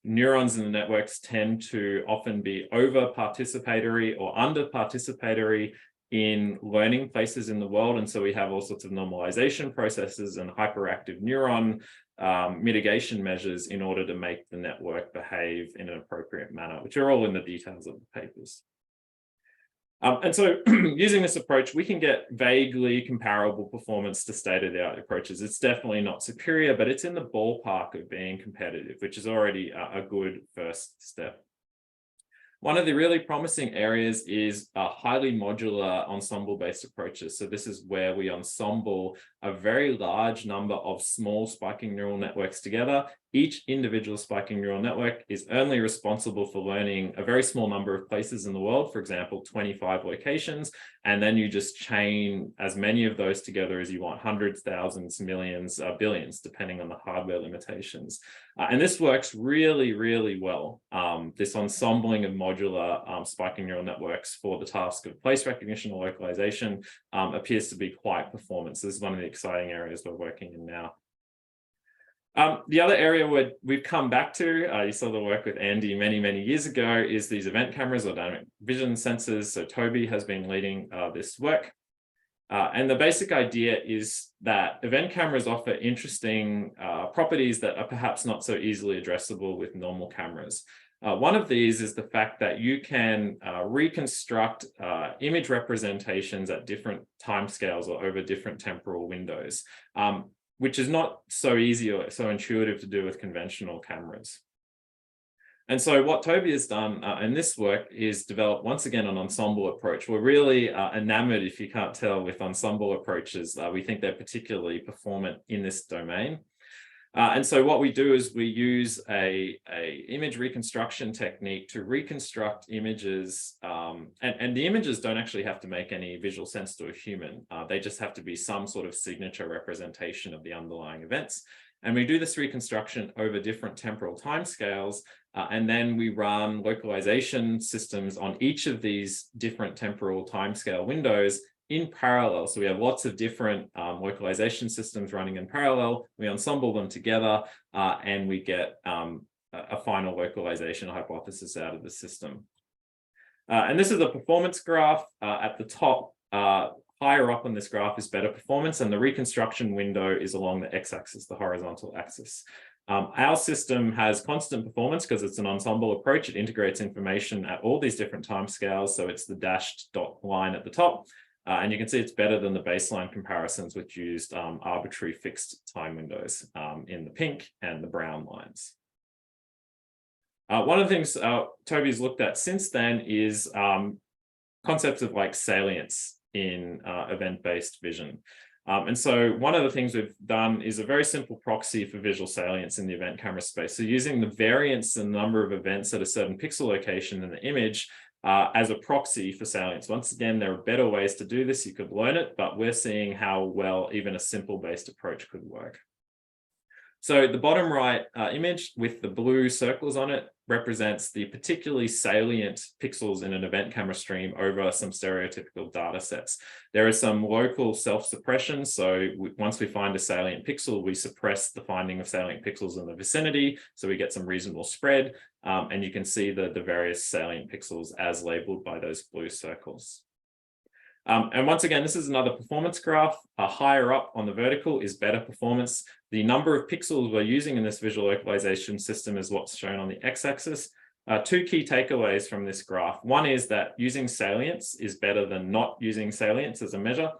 Neurons in the networks tend to often be over participatory or under participatory in learning places in the world. And so we have all sorts of normalization processes and hyperactive neuron mitigation measures in order to make the network behave in an appropriate manner, which are all in the details of the papers. And so using this approach, we can get vaguely comparable performance to state-of-the-art approaches. It's definitely not superior, but it's in the ballpark of being competitive, which is already a good first step. One of the really promising areas is highly modular ensemble-based approaches. So this is where we ensemble a very large number of small spiking neural networks together each individual spiking neural network is only responsible for learning a very small number of places in the world, for example, 25 locations, and then you just chain as many of those together as you want, hundreds, thousands, millions, billions, depending on the hardware limitations. And this works really, really well. This ensembling of modular spiking neural networks for the task of place recognition or localization appears to be quite performant. So this is one of the exciting areas we're working in now. The other area where we've come back to, you saw the work with Andy many, many years ago, is these event cameras or dynamic vision sensors. So Toby has been leading this work. And the basic idea is that event cameras offer interesting properties that are perhaps not so easily addressable with normal cameras. One of these is the fact that you can reconstruct image representations at different timescales or over different temporal windows, which is not so easy or so intuitive to do with conventional cameras. And so what Toby has done in this work is develop, once again, an ensemble approach. We're really enamored, if you can't tell, with ensemble approaches. We think they're particularly performant in this domain. And so what we do is we use a image reconstruction technique to reconstruct images, and the images don't actually have to make any visual sense to a human. They just have to be some sort of signature representation of the underlying events. And we do this reconstruction over different temporal timescales, and then we run localization systems on each of these different temporal timescale windows in parallel. So we have lots of different localization systems running in parallel. We ensemble them together and we get a final localization hypothesis out of the system. And this is a performance graph. At the top, higher up on this graph is better performance, and the reconstruction window is along the x-axis, the horizontal axis. Our system has constant performance because it's an ensemble approach. It integrates information at all these different timescales. So it's the dashed dot line at the top. And you can see it's better than the baseline comparisons, which used arbitrary fixed time windows in the pink and the brown lines. One of the things Toby's looked at since then is concepts of like salience in event-based vision. And so one of the things we've done is a very simple proxy for visual salience in the event camera space. So using the variance in the number of events at a certain pixel location in the image as a proxy for salience. Once again, there are better ways to do this. You could learn it, but we're seeing how well even a simple based approach could work. So the bottom right image with the blue circles on it represents the particularly salient pixels in an event camera stream over some stereotypical data sets. There is some local self-suppression. So once we find a salient pixel, we suppress the finding of salient pixels in the vicinity. So we get some reasonable spread. And you can see the various salient pixels as labeled by those blue circles. And once again, this is another performance graph. Higher up on the vertical is better performance. The number of pixels we're using in this visual localization system is what's shown on the x-axis. Two key takeaways from this graph. One is that using salience is better than not using salience as a measure.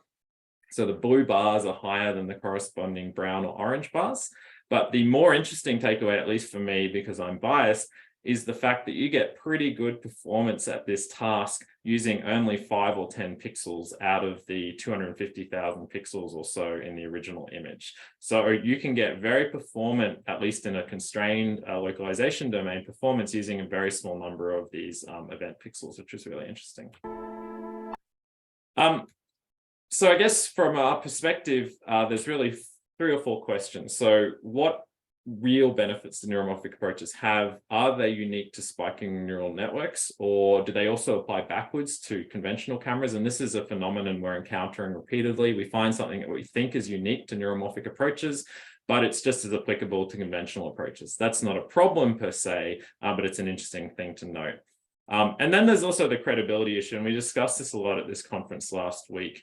So the blue bars are higher than the corresponding brown or orange bars. But the more interesting takeaway, at least for me, because I'm biased, is the fact that you get pretty good performance at this task using only 5 or 10 pixels out of the 250,000 pixels or so in the original image. So you can get very performant, at least in a constrained localization domain, performance using a very small number of these event pixels, which is really interesting. So I guess from our perspective, there's really 3 or 4 questions. So what real benefits the neuromorphic approaches have? Are they unique to spiking neural networks, or do they also apply backwards to conventional cameras? And this is a phenomenon we're encountering repeatedly. We find something that we think is unique to neuromorphic approaches, but it's just as applicable to conventional approaches. That's not a problem per se, but it's an interesting thing to note. And then there's also the credibility issue, and we discussed this a lot at this conference last week.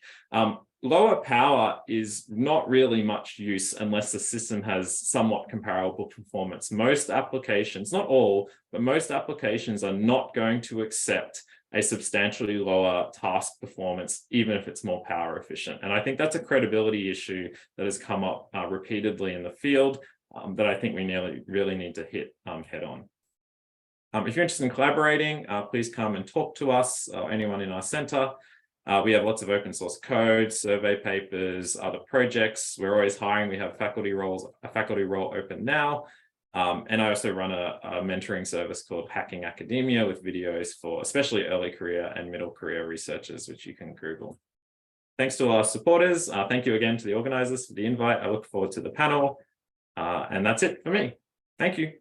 Lower power is not really much use unless the system has somewhat comparable performance. Most applications, not all, but most applications are not going to accept a substantially lower task performance, even if it's more power efficient. And I think that's a credibility issue that has come up repeatedly in the field that I think we really need to hit head on. If you're interested in collaborating, please come and talk to us or anyone in our center. We have lots of open source code, survey papers, other projects. We're always hiring. We have a faculty role open now. And I also run a mentoring service called Hacking Academia with videos for especially early career and middle career researchers, which you can Google. Thanks to our supporters. Thank you again to the organizers for the invite. I look forward to the panel. And that's it for me. Thank you.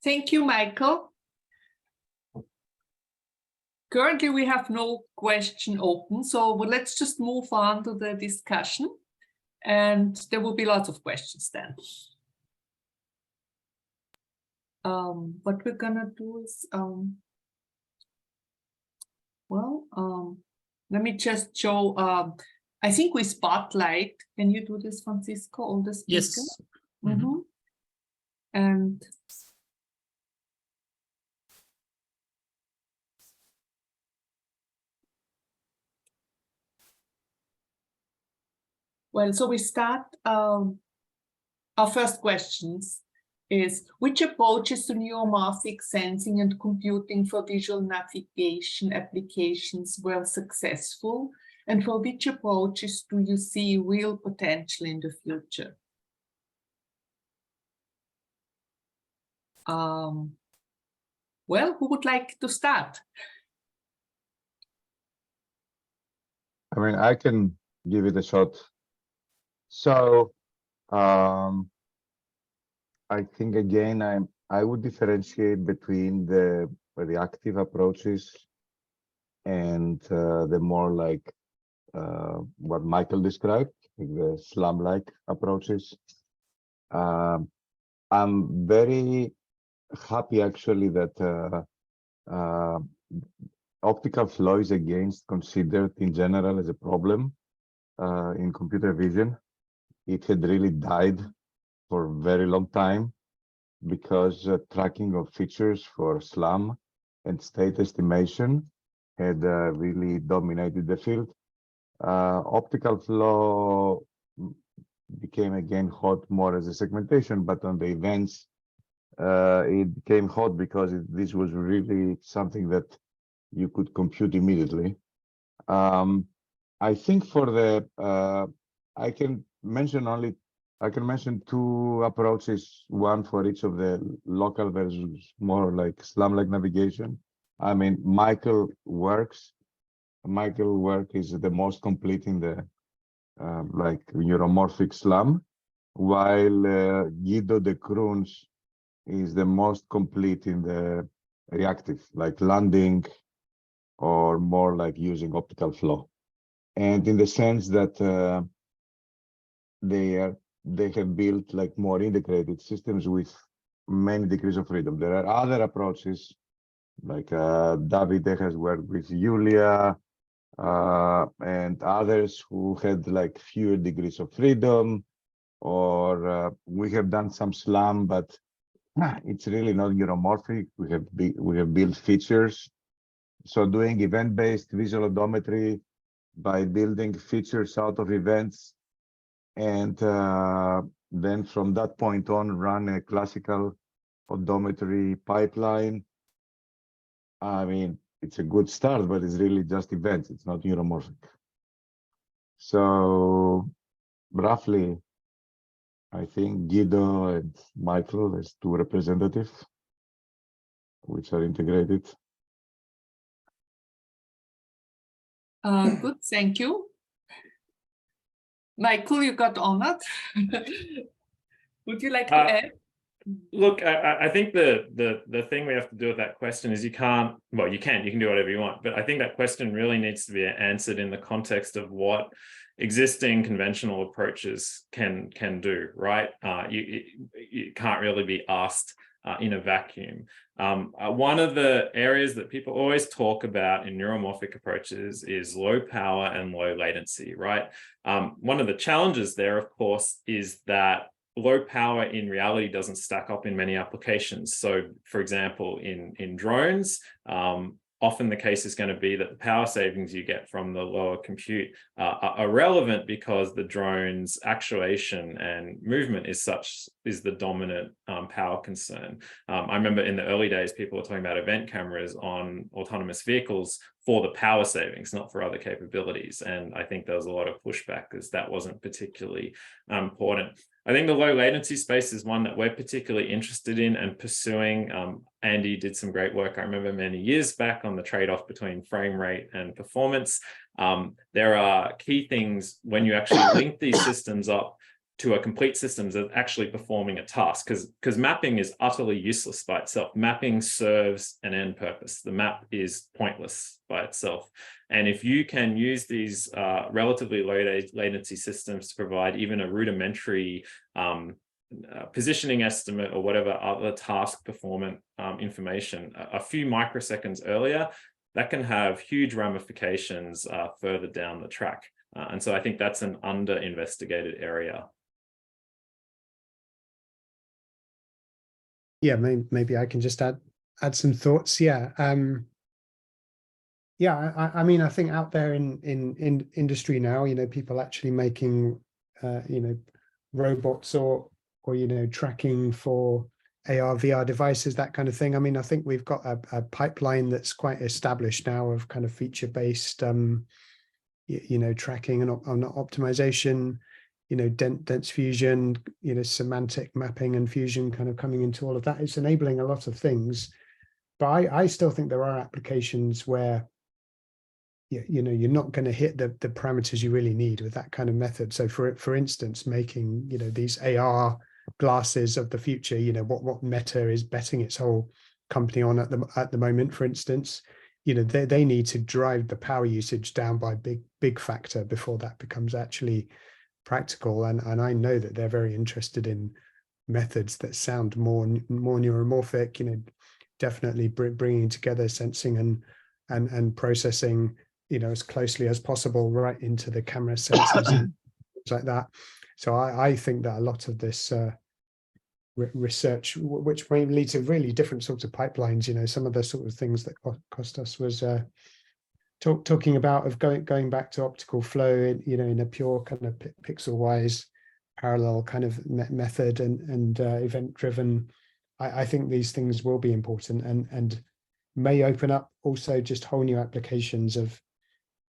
Thank you, Michael. Currently, we have no question open, so let's just move on to the discussion. And there will be lots of questions then. What we're gonna do is, let me just show, I think we spotlight. Can you do this, Francisco, all the speakers? Yes. Mm-hmm. And well, so we start, our first questions is, which approaches to neuromorphic sensing and computing for visual navigation applications were successful? And for which approaches do you see real potential in the future? Well, who would like to start? I mean, I can give it a shot. So, I think again, I would differentiate between the reactive approaches and the more like what Michael described, the SLAM-like approaches. I'm very happy actually that optical flow is again considered in general as a problem in computer vision. It had really died for a very long time because tracking of features for SLAM and state estimation had really dominated the field. Optical flow became again hot more as a segmentation, but on the events, it became hot because this was really something that you could compute immediately. I think for the, I can mention two approaches, one for each of the local versus more like SLAM-like navigation. I mean, Michael work is the most complete in the like neuromorphic SLAM, while Guido de Kroon's is the most complete in the reactive, like landing or more like using optical flow. And in the sense that they have built like more integrated systems with many degrees of freedom. There are other approaches, like Davide has worked with Julia and others who had like fewer degrees of freedom, or we have done some SLAM, but it's really not neuromorphic. We have built features. So doing event-based visual odometry by building features out of events, and then from that point on run a classical odometry pipeline. I mean, it's a good start, but it's really just events. It's not neuromorphic. So roughly, I think Guido and Michael as two representatives, which are integrated. Good, thank you. Michael, you got honored. Would you like to add? Look, I think the thing we have to do with that question is you can do whatever you want, but I think that question really needs to be answered in the context of what existing conventional approaches can do, right? You can't really be asked in a vacuum. One of the areas that people always talk about in neuromorphic approaches is low power and low latency, right? One of the challenges there, of course, is that low power in reality doesn't stack up in many applications. So, for example, in drones, often the case is going to be that the power savings you get from the lower compute are relevant because the drone's actuation and movement is the dominant power concern. I remember in the early days, people were talking about event cameras on autonomous vehicles for the power savings, not for other capabilities. And I think there was a lot of pushback because that wasn't particularly important. I think the low latency space is one that we're particularly interested in and pursuing. Andy did some great work, I remember many years back, on the trade-off between frame rate and performance. There are key things when you actually link these systems up to a complete system that's actually performing a task, because mapping is utterly useless by itself. Mapping serves an end purpose. The map is pointless by itself. And if you can use these relatively low latency systems to provide even a rudimentary positioning estimate or whatever other task performance information a few microseconds earlier, that can have huge ramifications further down the track. And so I think that's an under-investigated area. Yeah, maybe I can just add some thoughts. Yeah, yeah. I mean, I think out there in industry now, you know, people actually making, you know, robots or you know, tracking for AR, VR devices, that kind of thing. I mean, I think we've got a pipeline that's quite established now of kind of feature-based, you know, tracking and optimization. You know, dense fusion, you know, semantic mapping and fusion kind of coming into all of that. It's enabling a lot of things, but I still think there are applications where, you know, you're not going to hit the parameters you really need with that kind of method. So for instance, making, you know, these AR glasses of the future, you know, what Meta is betting its whole company on at the moment, for instance, you know, they need to drive the power usage down by big factor before that becomes actually practical, and I know that they're very interested in methods that sound more neuromorphic, you know, definitely bringing together sensing and processing, you know, as closely as possible right into the camera sensors and things like that. So I think that a lot of this research, which may lead to really different sorts of pipelines, you know, some of the sort of things that Kostas was talking about, of going back to optical flow, you know, in a pure kind of pixel-wise parallel kind of method and event-driven. I think these things will be important and may open up also just whole new applications of,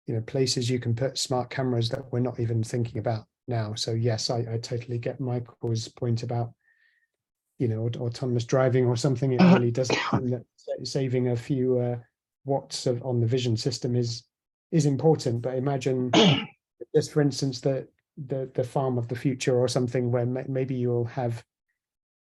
you know, places you can put smart cameras that we're not even thinking about now. So yes, I totally get Michael's point about, you know, autonomous driving or something. It really doesn't mean that saving a few watts on the vision system is important, but imagine just, for instance, the farm of the future or something where maybe you'll have,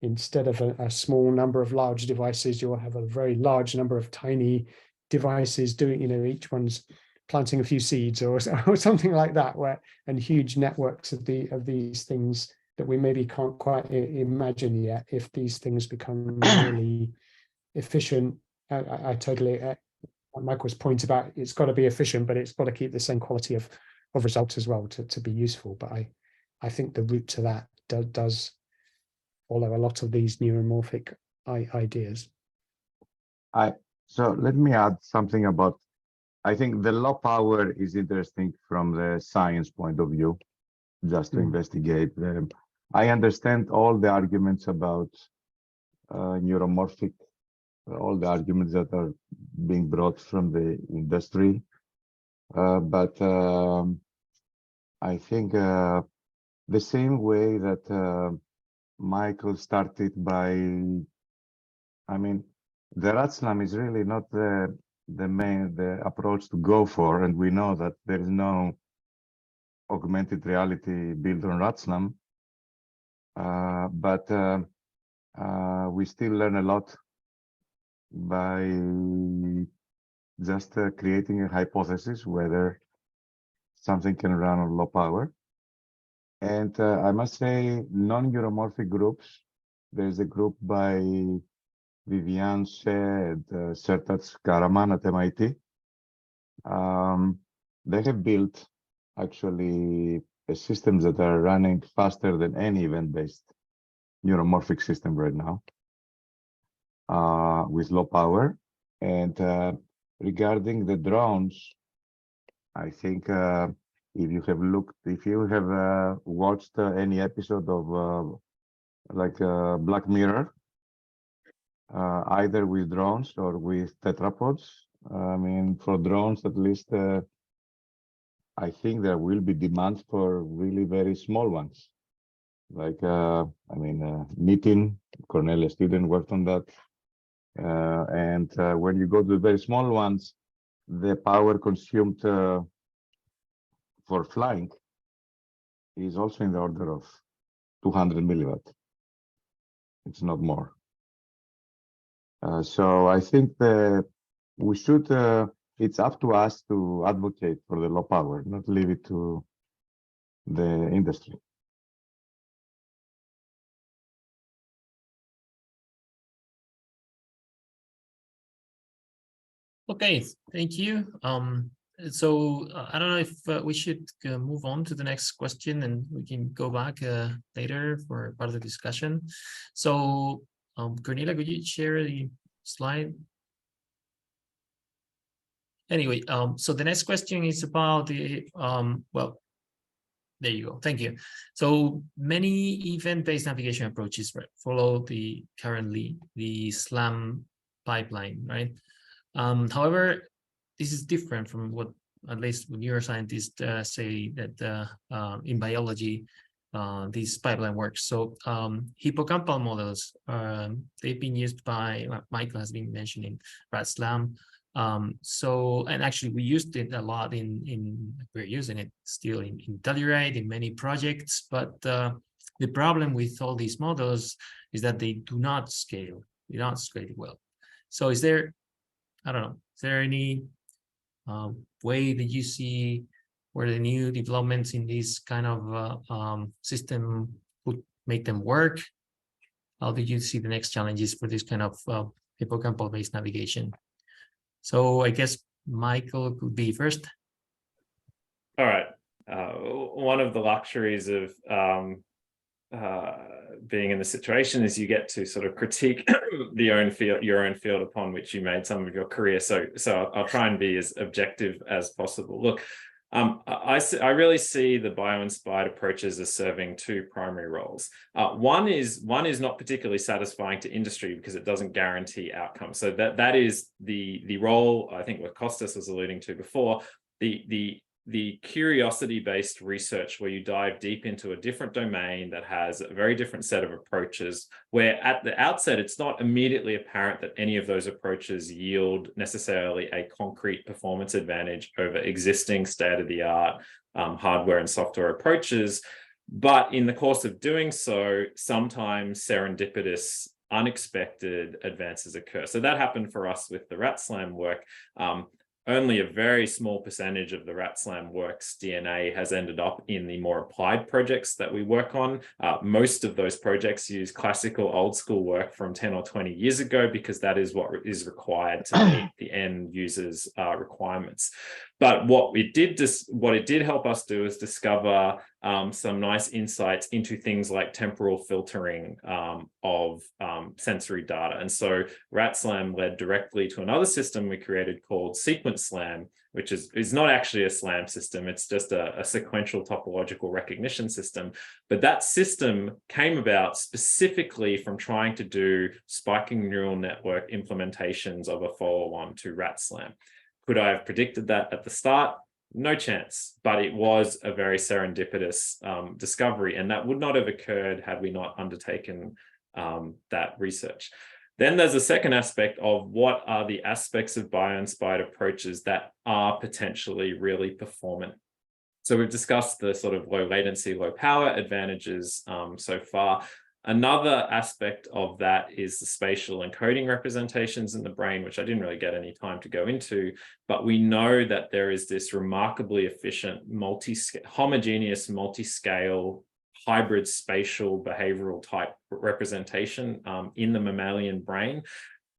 instead of a small number of large devices, you'll have a very large number of tiny devices doing, you know, each one's planting a few seeds or something like that, and huge networks of these things that we maybe can't quite imagine yet. If these things become really efficient, I totally Michael's point about it's got to be efficient, but it's got to keep the same quality of results as well to be useful. But I think the route to that does follow a lot of these neuromorphic ideas. So let me add something about, I think the low power is interesting from the science point of view, just to investigate them. I understand all the arguments about neuromorphic, all the arguments that are being brought from the industry. But I think the same way that Michael started by, I mean, the RATSLAM is really not the approach to go for, and we know that there is no augmented reality built on RATSLAM, but we still learn a lot by just creating a hypothesis whether something can run on low power. And I must say, non-neuromorphic groups, there's a group by Vivian She and Sertac Karaman at MIT. They have built actually systems that are running faster than any event-based neuromorphic system right now, with low power. And regarding the drones, I think if you have watched any episode of like a Black Mirror, either with drones or with tetrapods. I mean, for drones, at least, I think there will be demand for really very small ones. Like, Nitin, Cornell student, worked on that. And when you go to the very small ones, the power consumed for flying is also in the order of 200 milliwatt. It's not more. So I think that we should, it's up to us to advocate for the low power, not leave it to the industry. Okay, thank you. So I don't know if we should move on to the next question, and we can go back later for part of the discussion. So Cornelia, could you share the slide? Anyway, so the next question is about the, well, there you go, thank you. So many event-based navigation approaches follow currently the SLAM pipeline, right? However, this is different from what at least neuroscientists say that in biology, this pipeline works. So hippocampal models, they've been used by, Michael has been mentioning RAT-SLAM. And actually we used it a lot we're using it still in Telluride, in many projects, but the problem with all these models is that they do not scale, well. So is there, I don't know, is there any way that you see where the new developments in this kind of system would make them work? How do you see the next challenges for this kind of hippocampal-based navigation? So I guess Michael could be first. All right. One of the luxuries of being in the situation is you get to sort of critique your own field upon which you made some of your career. So I'll try and be as objective as possible. Look, I really see the bio-inspired approaches as serving two primary roles. One is not particularly satisfying to industry because it doesn't guarantee outcomes. So that is the role, I think, what Kostas was alluding to before, the curiosity-based research where you dive deep into a different domain that has a very different set of approaches, where at the outset, it's not immediately apparent that any of those approaches yield necessarily a concrete performance advantage over existing state-of-the-art hardware and software approaches. But in the course of doing so, sometimes serendipitous, unexpected advances occur. So that happened for us with the RAT-SLAM work. Only a very small percentage of the RAT-SLAM work's DNA has ended up in the more applied projects that we work on. Most of those projects use classical old school work from 10 or 20 years ago because that is what is required to meet the end user's requirements. But what it did help us do is discover some nice insights into things like temporal filtering of sensory data. And so RAT-SLAM led directly to another system we created called Sequence SLAM, which is not actually a SLAM system. It's just a sequential topological recognition system. But that system came about specifically from trying to do spiking neural network implementations of a follow-on to RAT-SLAM. Could I have predicted that at the start? No chance, but it was a very serendipitous discovery, and that would not have occurred had we not undertaken that research. Then there's a second aspect of what are the aspects of bio-inspired approaches that are potentially really performant. So we've discussed the sort of low latency, low power advantages so far. Another aspect of that is the spatial encoding representations in the brain, which I didn't really get any time to go into, but we know that there is this remarkably efficient, homogeneous, multi-scale, hybrid spatial behavioral type representation in the mammalian brain.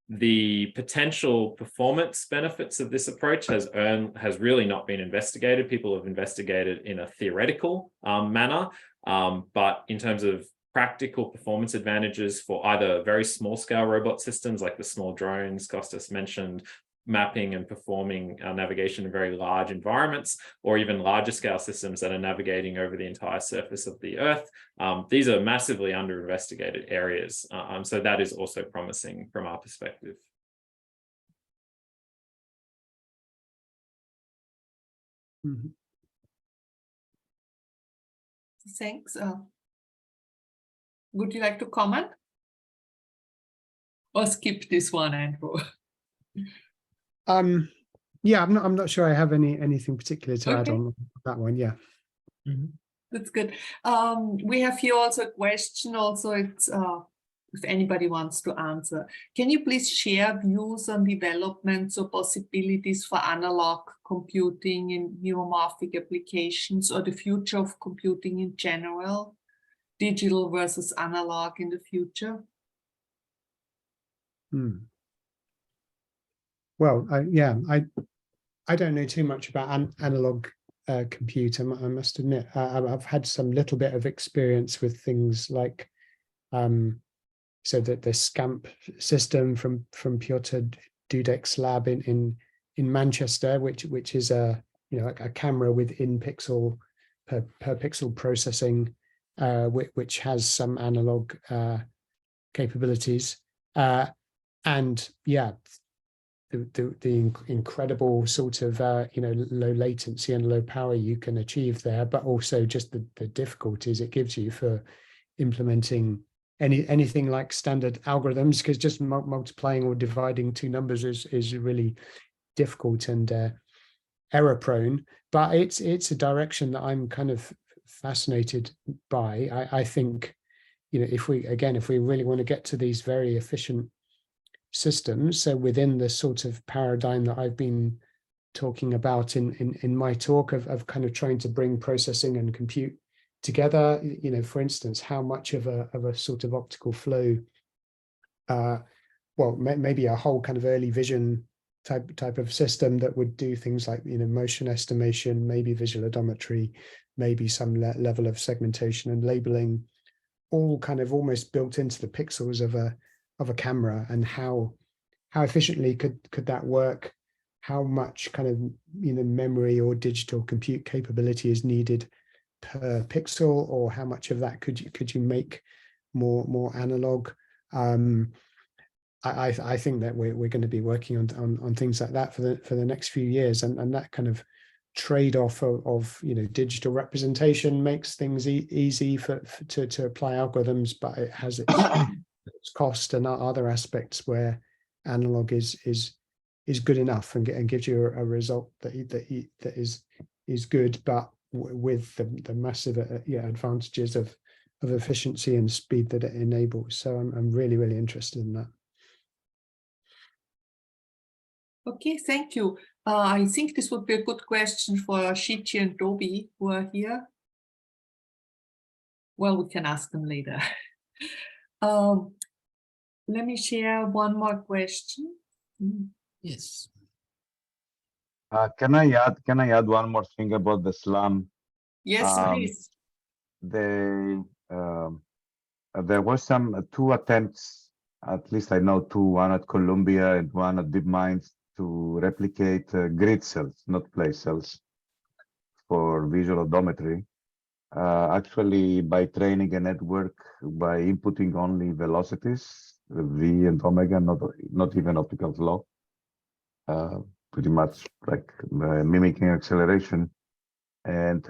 The potential performance benefits of this approach has really not been investigated. People have investigated in a theoretical manner, but in terms of practical performance advantages for either very small scale robot systems like the small drones Kostas mentioned, mapping and performing navigation in very large environments, or even larger scale systems that are navigating over the entire surface of the Earth. These are massively under-investigated areas. So that is also promising from our perspective. Mm-hmm. Thanks. Would you like to comment? Or skip this one, Andrew? Yeah, I'm not sure I have anything particular to add Okay. on that one. Yeah. Mhm. That's good. We have here also a question. Also, it's if anybody wants to answer. Can you please share views on developments or possibilities for analog computing in neuromorphic applications, or the future of computing in general, digital versus analog in the future? Well, yeah, I don't know too much about analog compute. I must admit, I've had some little bit of experience with things like, so that the SCAMP system from Piotr Dudek's lab in Manchester, which is a camera with in-pixel per pixel processing, which has some analog capabilities, and yeah. The incredible sort of low latency and low power you can achieve there, but also just the difficulties it gives you for implementing anything like standard algorithms, because just multiplying or dividing two numbers is really difficult and error prone. But it's a direction that I'm kind of fascinated by. I think, if we really want to get to these very efficient systems, so within the sort of paradigm that I've been talking about in my talk of kind of trying to bring processing and compute together, for instance, how much of a sort of optical flow, well, maybe a whole kind of early vision type of system that would do things like motion estimation, maybe visual odometry, maybe some level of segmentation and labeling, all kind of almost built into the pixels of a camera, and how efficiently could that work, how much kind of memory or digital compute capability is needed per pixel, or how much of that could you make more analog. I think that we're going to be working on things like that for the next few years, and that kind of trade-off of digital representation makes things easy to apply algorithms, but it has its cost and other aspects where analog is good enough and gives you a result that is good, but with the massive advantages of efficiency and speed that it enables. So I'm really interested in that. Okay, thank you. I think this would be a good question for Shichi and Toby, who are here. Well, we can ask them later. Let me share one more question. Yes. Can I add one more thing about the SLAM? Yes, please. There was two attempts, at least I know two, one at Columbia and one at DeepMind, to replicate grid cells, not place cells, for visual odometry. Actually, by training a network, by inputting only velocities, V and omega, not even optical flow, pretty much like mimicking acceleration, and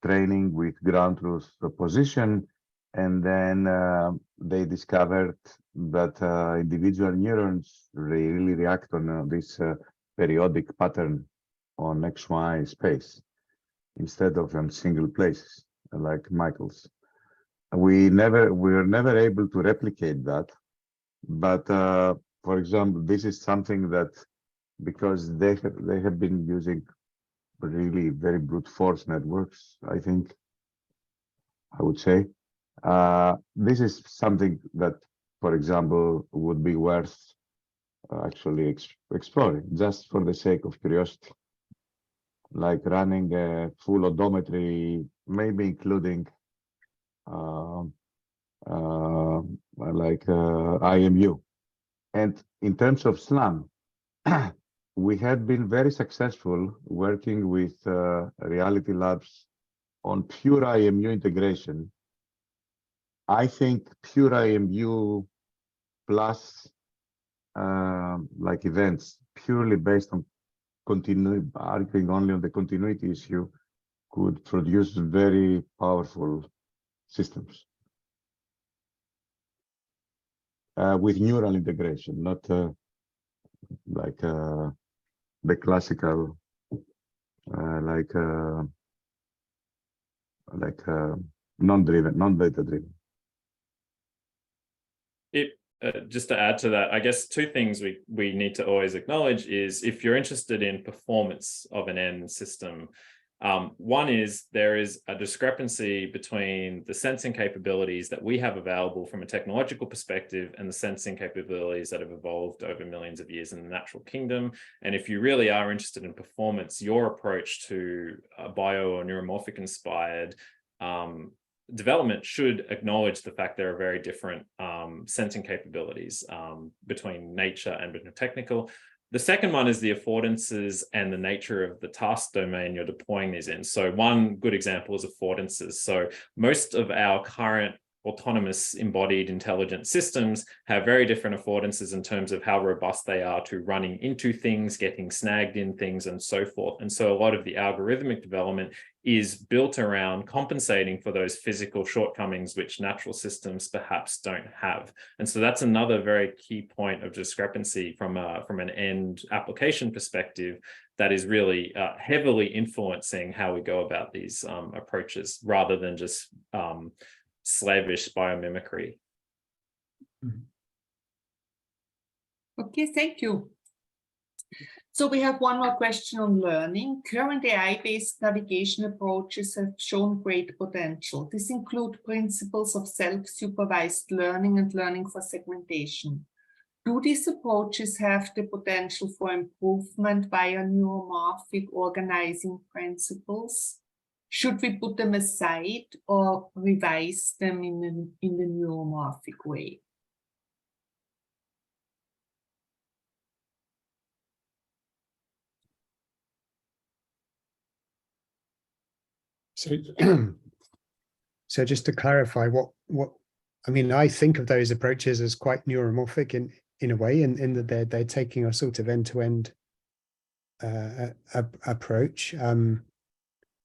training with ground truth position. And then they discovered that individual neurons really react on this periodic pattern on XY space instead of on single places like Michael's. We were never able to replicate that, but for example, this is something that, because they have been using really very brute force networks, I think I would say. This is something that, for example, would be worth actually exploring, just for the sake of curiosity, like running a full odometry, maybe including like IMU. And in terms of SLAM, we had been very successful working with Reality Labs on pure IMU integration. I think pure IMU plus like events purely based on continuity, arguing only on the continuity issue, could produce very powerful systems with neural integration, not like the classical non-driven, non-data driven. Just to add to that, I guess two things we need to always acknowledge is if you're interested in performance of an N system, one is there is a discrepancy between the sensing capabilities that we have available from a technological perspective and the sensing capabilities that have evolved over millions of years in the natural kingdom. And if you really are interested in performance, your approach to bio or neuromorphic inspired development should acknowledge the fact there are very different sensing capabilities between nature and technical. The second one is the affordances and the nature of the task domain you're deploying these in. So one good example is affordances. So most of our current autonomous embodied intelligent systems have very different affordances in terms of how robust they are to running into things, getting snagged in things, and so forth. And so a lot of the algorithmic development is built around compensating for those physical shortcomings which natural systems perhaps don't have. And so that's another very key point of discrepancy from an end application perspective that is really heavily influencing how we go about these approaches rather than just slavish biomimicry. Okay, thank you. So we have one more question on learning. Current AI-based navigation approaches have shown great potential. This includes principles of self-supervised learning and learning for segmentation. Do these approaches have the potential for improvement via neuromorphic organizing principles? Should we put them aside or revise them in the neuromorphic way? So just to clarify, what I mean, I think of those approaches as quite neuromorphic in a way, in that they're taking a sort of end-to-end approach.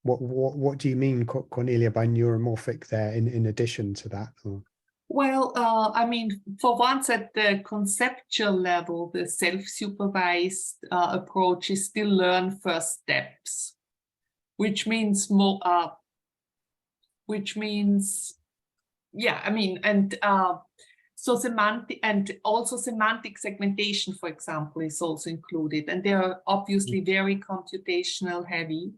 What do you mean, Cornelia, by neuromorphic there? In addition to that, or? Well, I mean, for once at the conceptual level, the self-supervised approaches still learn first steps. Which means more, yeah, I mean, and so semantic and also semantic segmentation, for example, is also included, and they are obviously very computational heavy.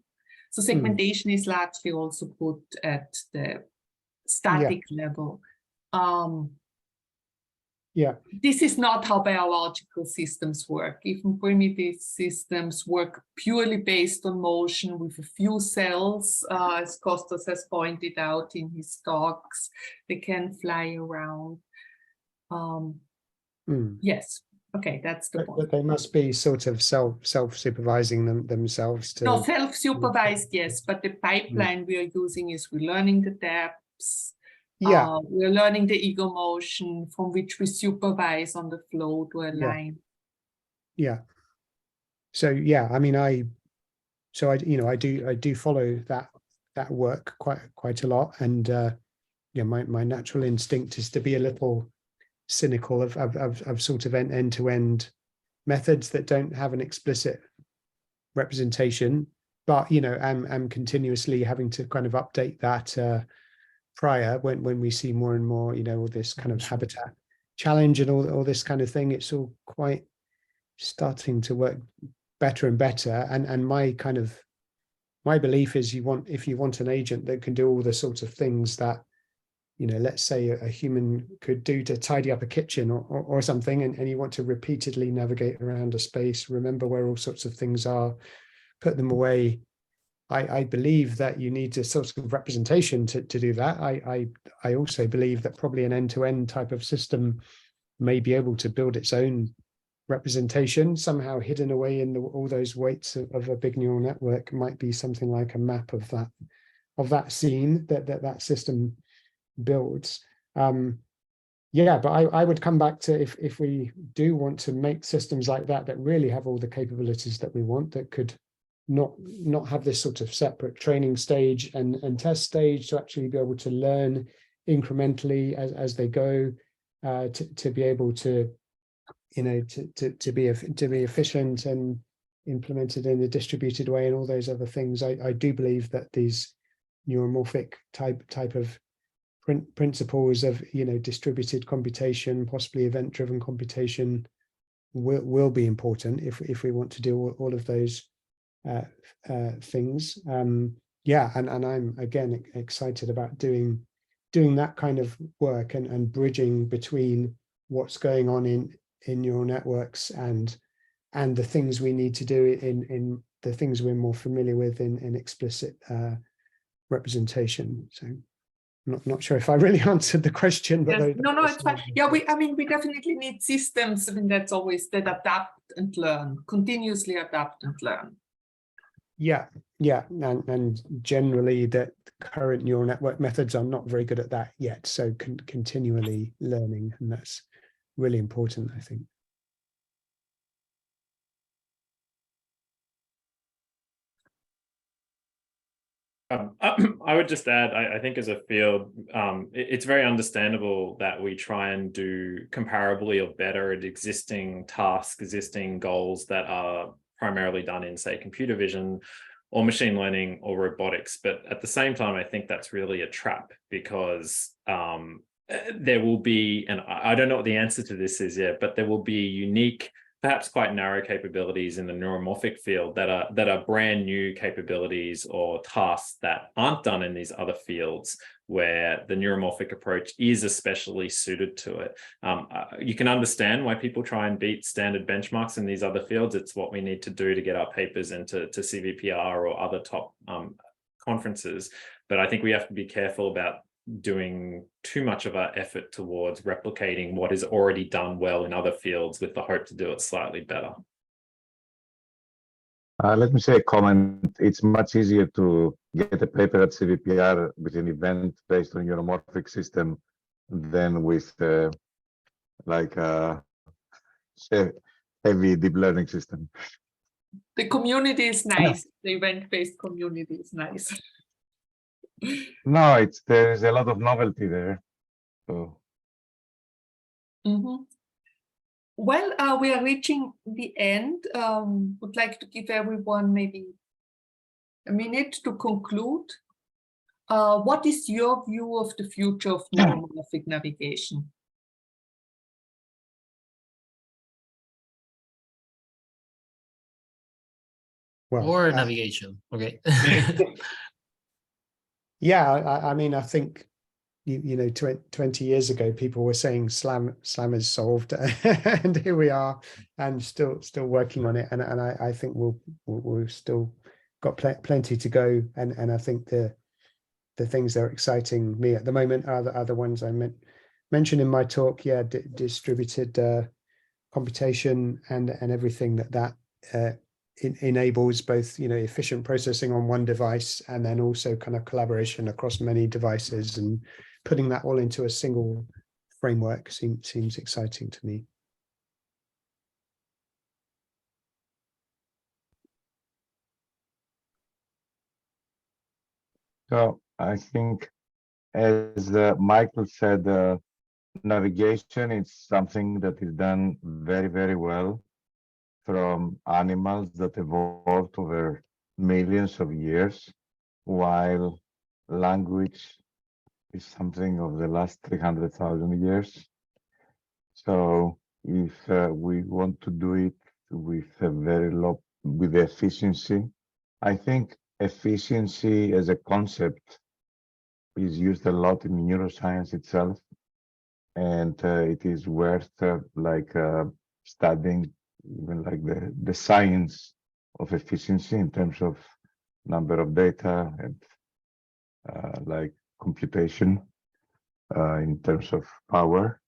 So segmentation is largely also put at the static level. This is not how biological systems work. Even primitive systems work purely based on motion with a few cells, as Kostas has pointed out in his talks. They can fly around. Yes, okay, that's the point. But they must be sort of self-supervising themselves to... No, self-supervised, yes, but the pipeline we are using is we're learning the depths. We're learning the ego motion from which we supervise on the flow to a line. So I mean, I do follow that work quite a lot, and my natural instinct is to be a little cynical of sort of end-to-end methods that don't have an explicit representation, but I'm continuously having to kind of update that prior when we see more and more all this kind of habitat challenge and all this kind of thing. It's all quite starting to work better and better, and my belief is if you want an agent that can do all the sorts of things that let's say a human could do to tidy up a kitchen or something, and you want to repeatedly navigate around a space, remember where all sorts of things are, put them away. I believe that you need a sort of representation to do that. I also believe that probably an end-to-end type of system may be able to build its own representation somehow hidden away in all those weights of a big neural network might be something like a map of that scene that system builds. Yeah, but I would come back to if we do want to make systems like that really have all the capabilities that we want, that could not have this sort of separate training stage and test stage, to actually be able to learn incrementally as they go, to be able to, you know, to be efficient and implemented in a distributed way and all those other things. I do believe that these neuromorphic type of principles of, you know, distributed computation, possibly event-driven computation, will be important if we want to do all of those things. Yeah, and I'm again excited about doing that kind of work and bridging between what's going on in neural networks and the things we need to do in the things we're more familiar with in explicit representation. So not sure if I really answered the question, but yes. No, it's fine. Yeah, I mean, we definitely need systems. I mean, that's always that adapt and learn, continuously adapt and learn. Yeah, and generally that current neural network methods are not very good at that yet. So continually learning, and that's really important, I think. I would just add, I think as a field, it's very understandable that we try and do comparably or better at existing tasks, existing goals that are primarily done in, say, computer vision or machine learning or robotics. But at the same time, I think that's really a trap, because there will be, and I don't know what the answer to this is yet, but there will be unique, perhaps quite narrow capabilities in the neuromorphic field that are brand new capabilities or tasks that aren't done in these other fields, where the neuromorphic approach is especially suited to it. You can understand why people try and beat standard benchmarks in these other fields. It's what we need to do to get our papers into CVPR or other top conferences. But I think we have to be careful about doing too much of our effort towards replicating what is already done well in other fields with the hope to do it slightly better. Let me say a comment. It's much easier to get a paper at CVPR with an event based on neuromorphic system than with like a heavy deep learning system. The community is nice. The event-based community is nice. No, there's a lot of novelty there. So. Mm-hmm. Well, we are reaching the end. Would like to give everyone maybe a minute to conclude. What is your view of the future of neuromorphic navigation? Well, or navigation, okay. Yeah, I mean, I think, you know, 20 years ago, people were saying SLAM is solved, and here we are, and still working on it. And I think we've still got plenty to go. And I think the things that are exciting me at the moment are the ones I mentioned in my talk. Yeah, distributed computation and everything that enables, both, you know, efficient processing on one device, and then also kind of collaboration across many devices, and putting that all into a single framework seems exciting to me. So I think, as Michael said, navigation is something that is done very, very well from animals that evolved over millions of years, while language is something of the last 300,000 years. So if we want to do it with a very low, with efficiency, I think efficiency as a concept is used a lot in neuroscience itself, and it is worth studying even like the science of efficiency in terms of number of data and like computation in terms of power.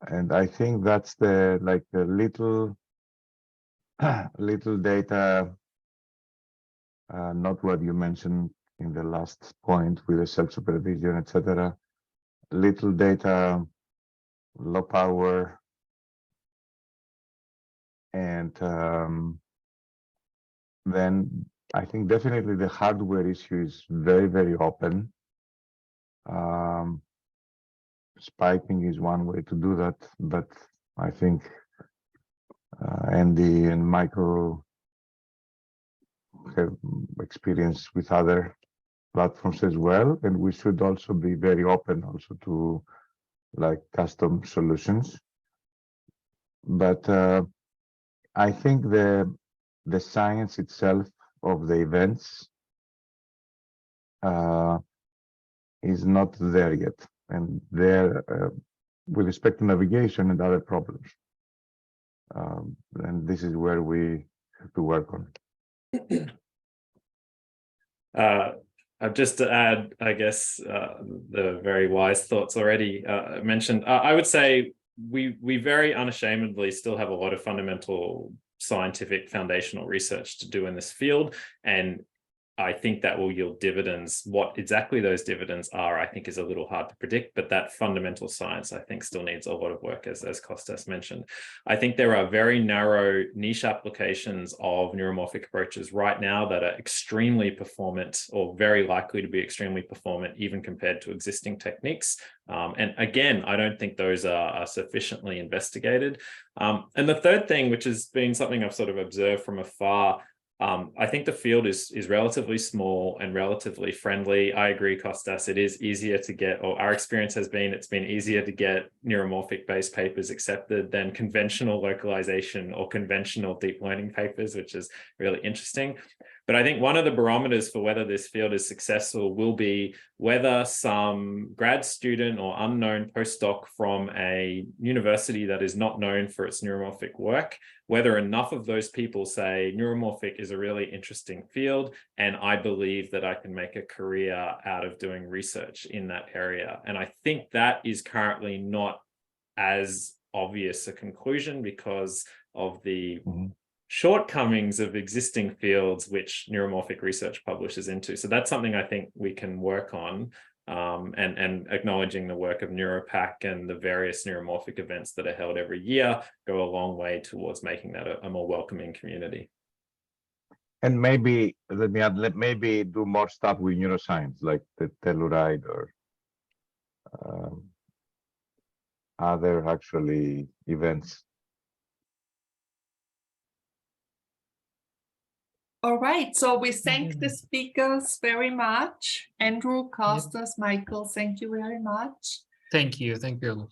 And I think that's the little data, not what you mentioned in the last point with the self-supervision, etc. Little data, low power, and then I think definitely the hardware issue is very, very open. Spiking is one way to do that, but I think Andy and Michael have experience with other platforms as well, and we should also be very open also to custom solutions. But I think the science itself of the events is not there yet, and there with respect to navigation and other problems, and this is where we have to work on. Just to add, I guess, the very wise thoughts already mentioned, I would say we very unashamedly still have a lot of fundamental scientific foundational research to do in this field, and I think that will yield dividends. What exactly those dividends are, I think, is a little hard to predict, but that fundamental science, I think, still needs a lot of work, as Kostas mentioned. I think there are very narrow niche applications of neuromorphic approaches right now that are extremely performant, or very likely to be extremely performant, even compared to existing techniques. And again, I don't think those are sufficiently investigated. And the third thing, which has been something I've sort of observed from afar, I think the field is relatively small and relatively friendly. I agree, Kostas, it is easier to get, or our experience has been, it's been easier to get neuromorphic-based papers accepted than conventional localization or conventional deep learning papers, which is really interesting. But I think one of the barometers for whether this field is successful will be whether some grad student or unknown postdoc from a university that is not known for its neuromorphic work, whether enough of those people say neuromorphic is a really interesting field, and I believe that I can make a career out of doing research in that area. And I think that is currently not as obvious a conclusion because of the shortcomings of existing fields which neuromorphic research publishes into. So that's something I think we can work on, and acknowledging the work of NeuroPack and the various neuromorphic events that are held every year go a long way towards making that a more welcoming community. And maybe, let me add, maybe do more stuff with neuroscience, like the Telluride or other actually events. All right, so we thank the speakers very much. Andrew, Kostas, Michael, thank you very much. Thank you. Thank you.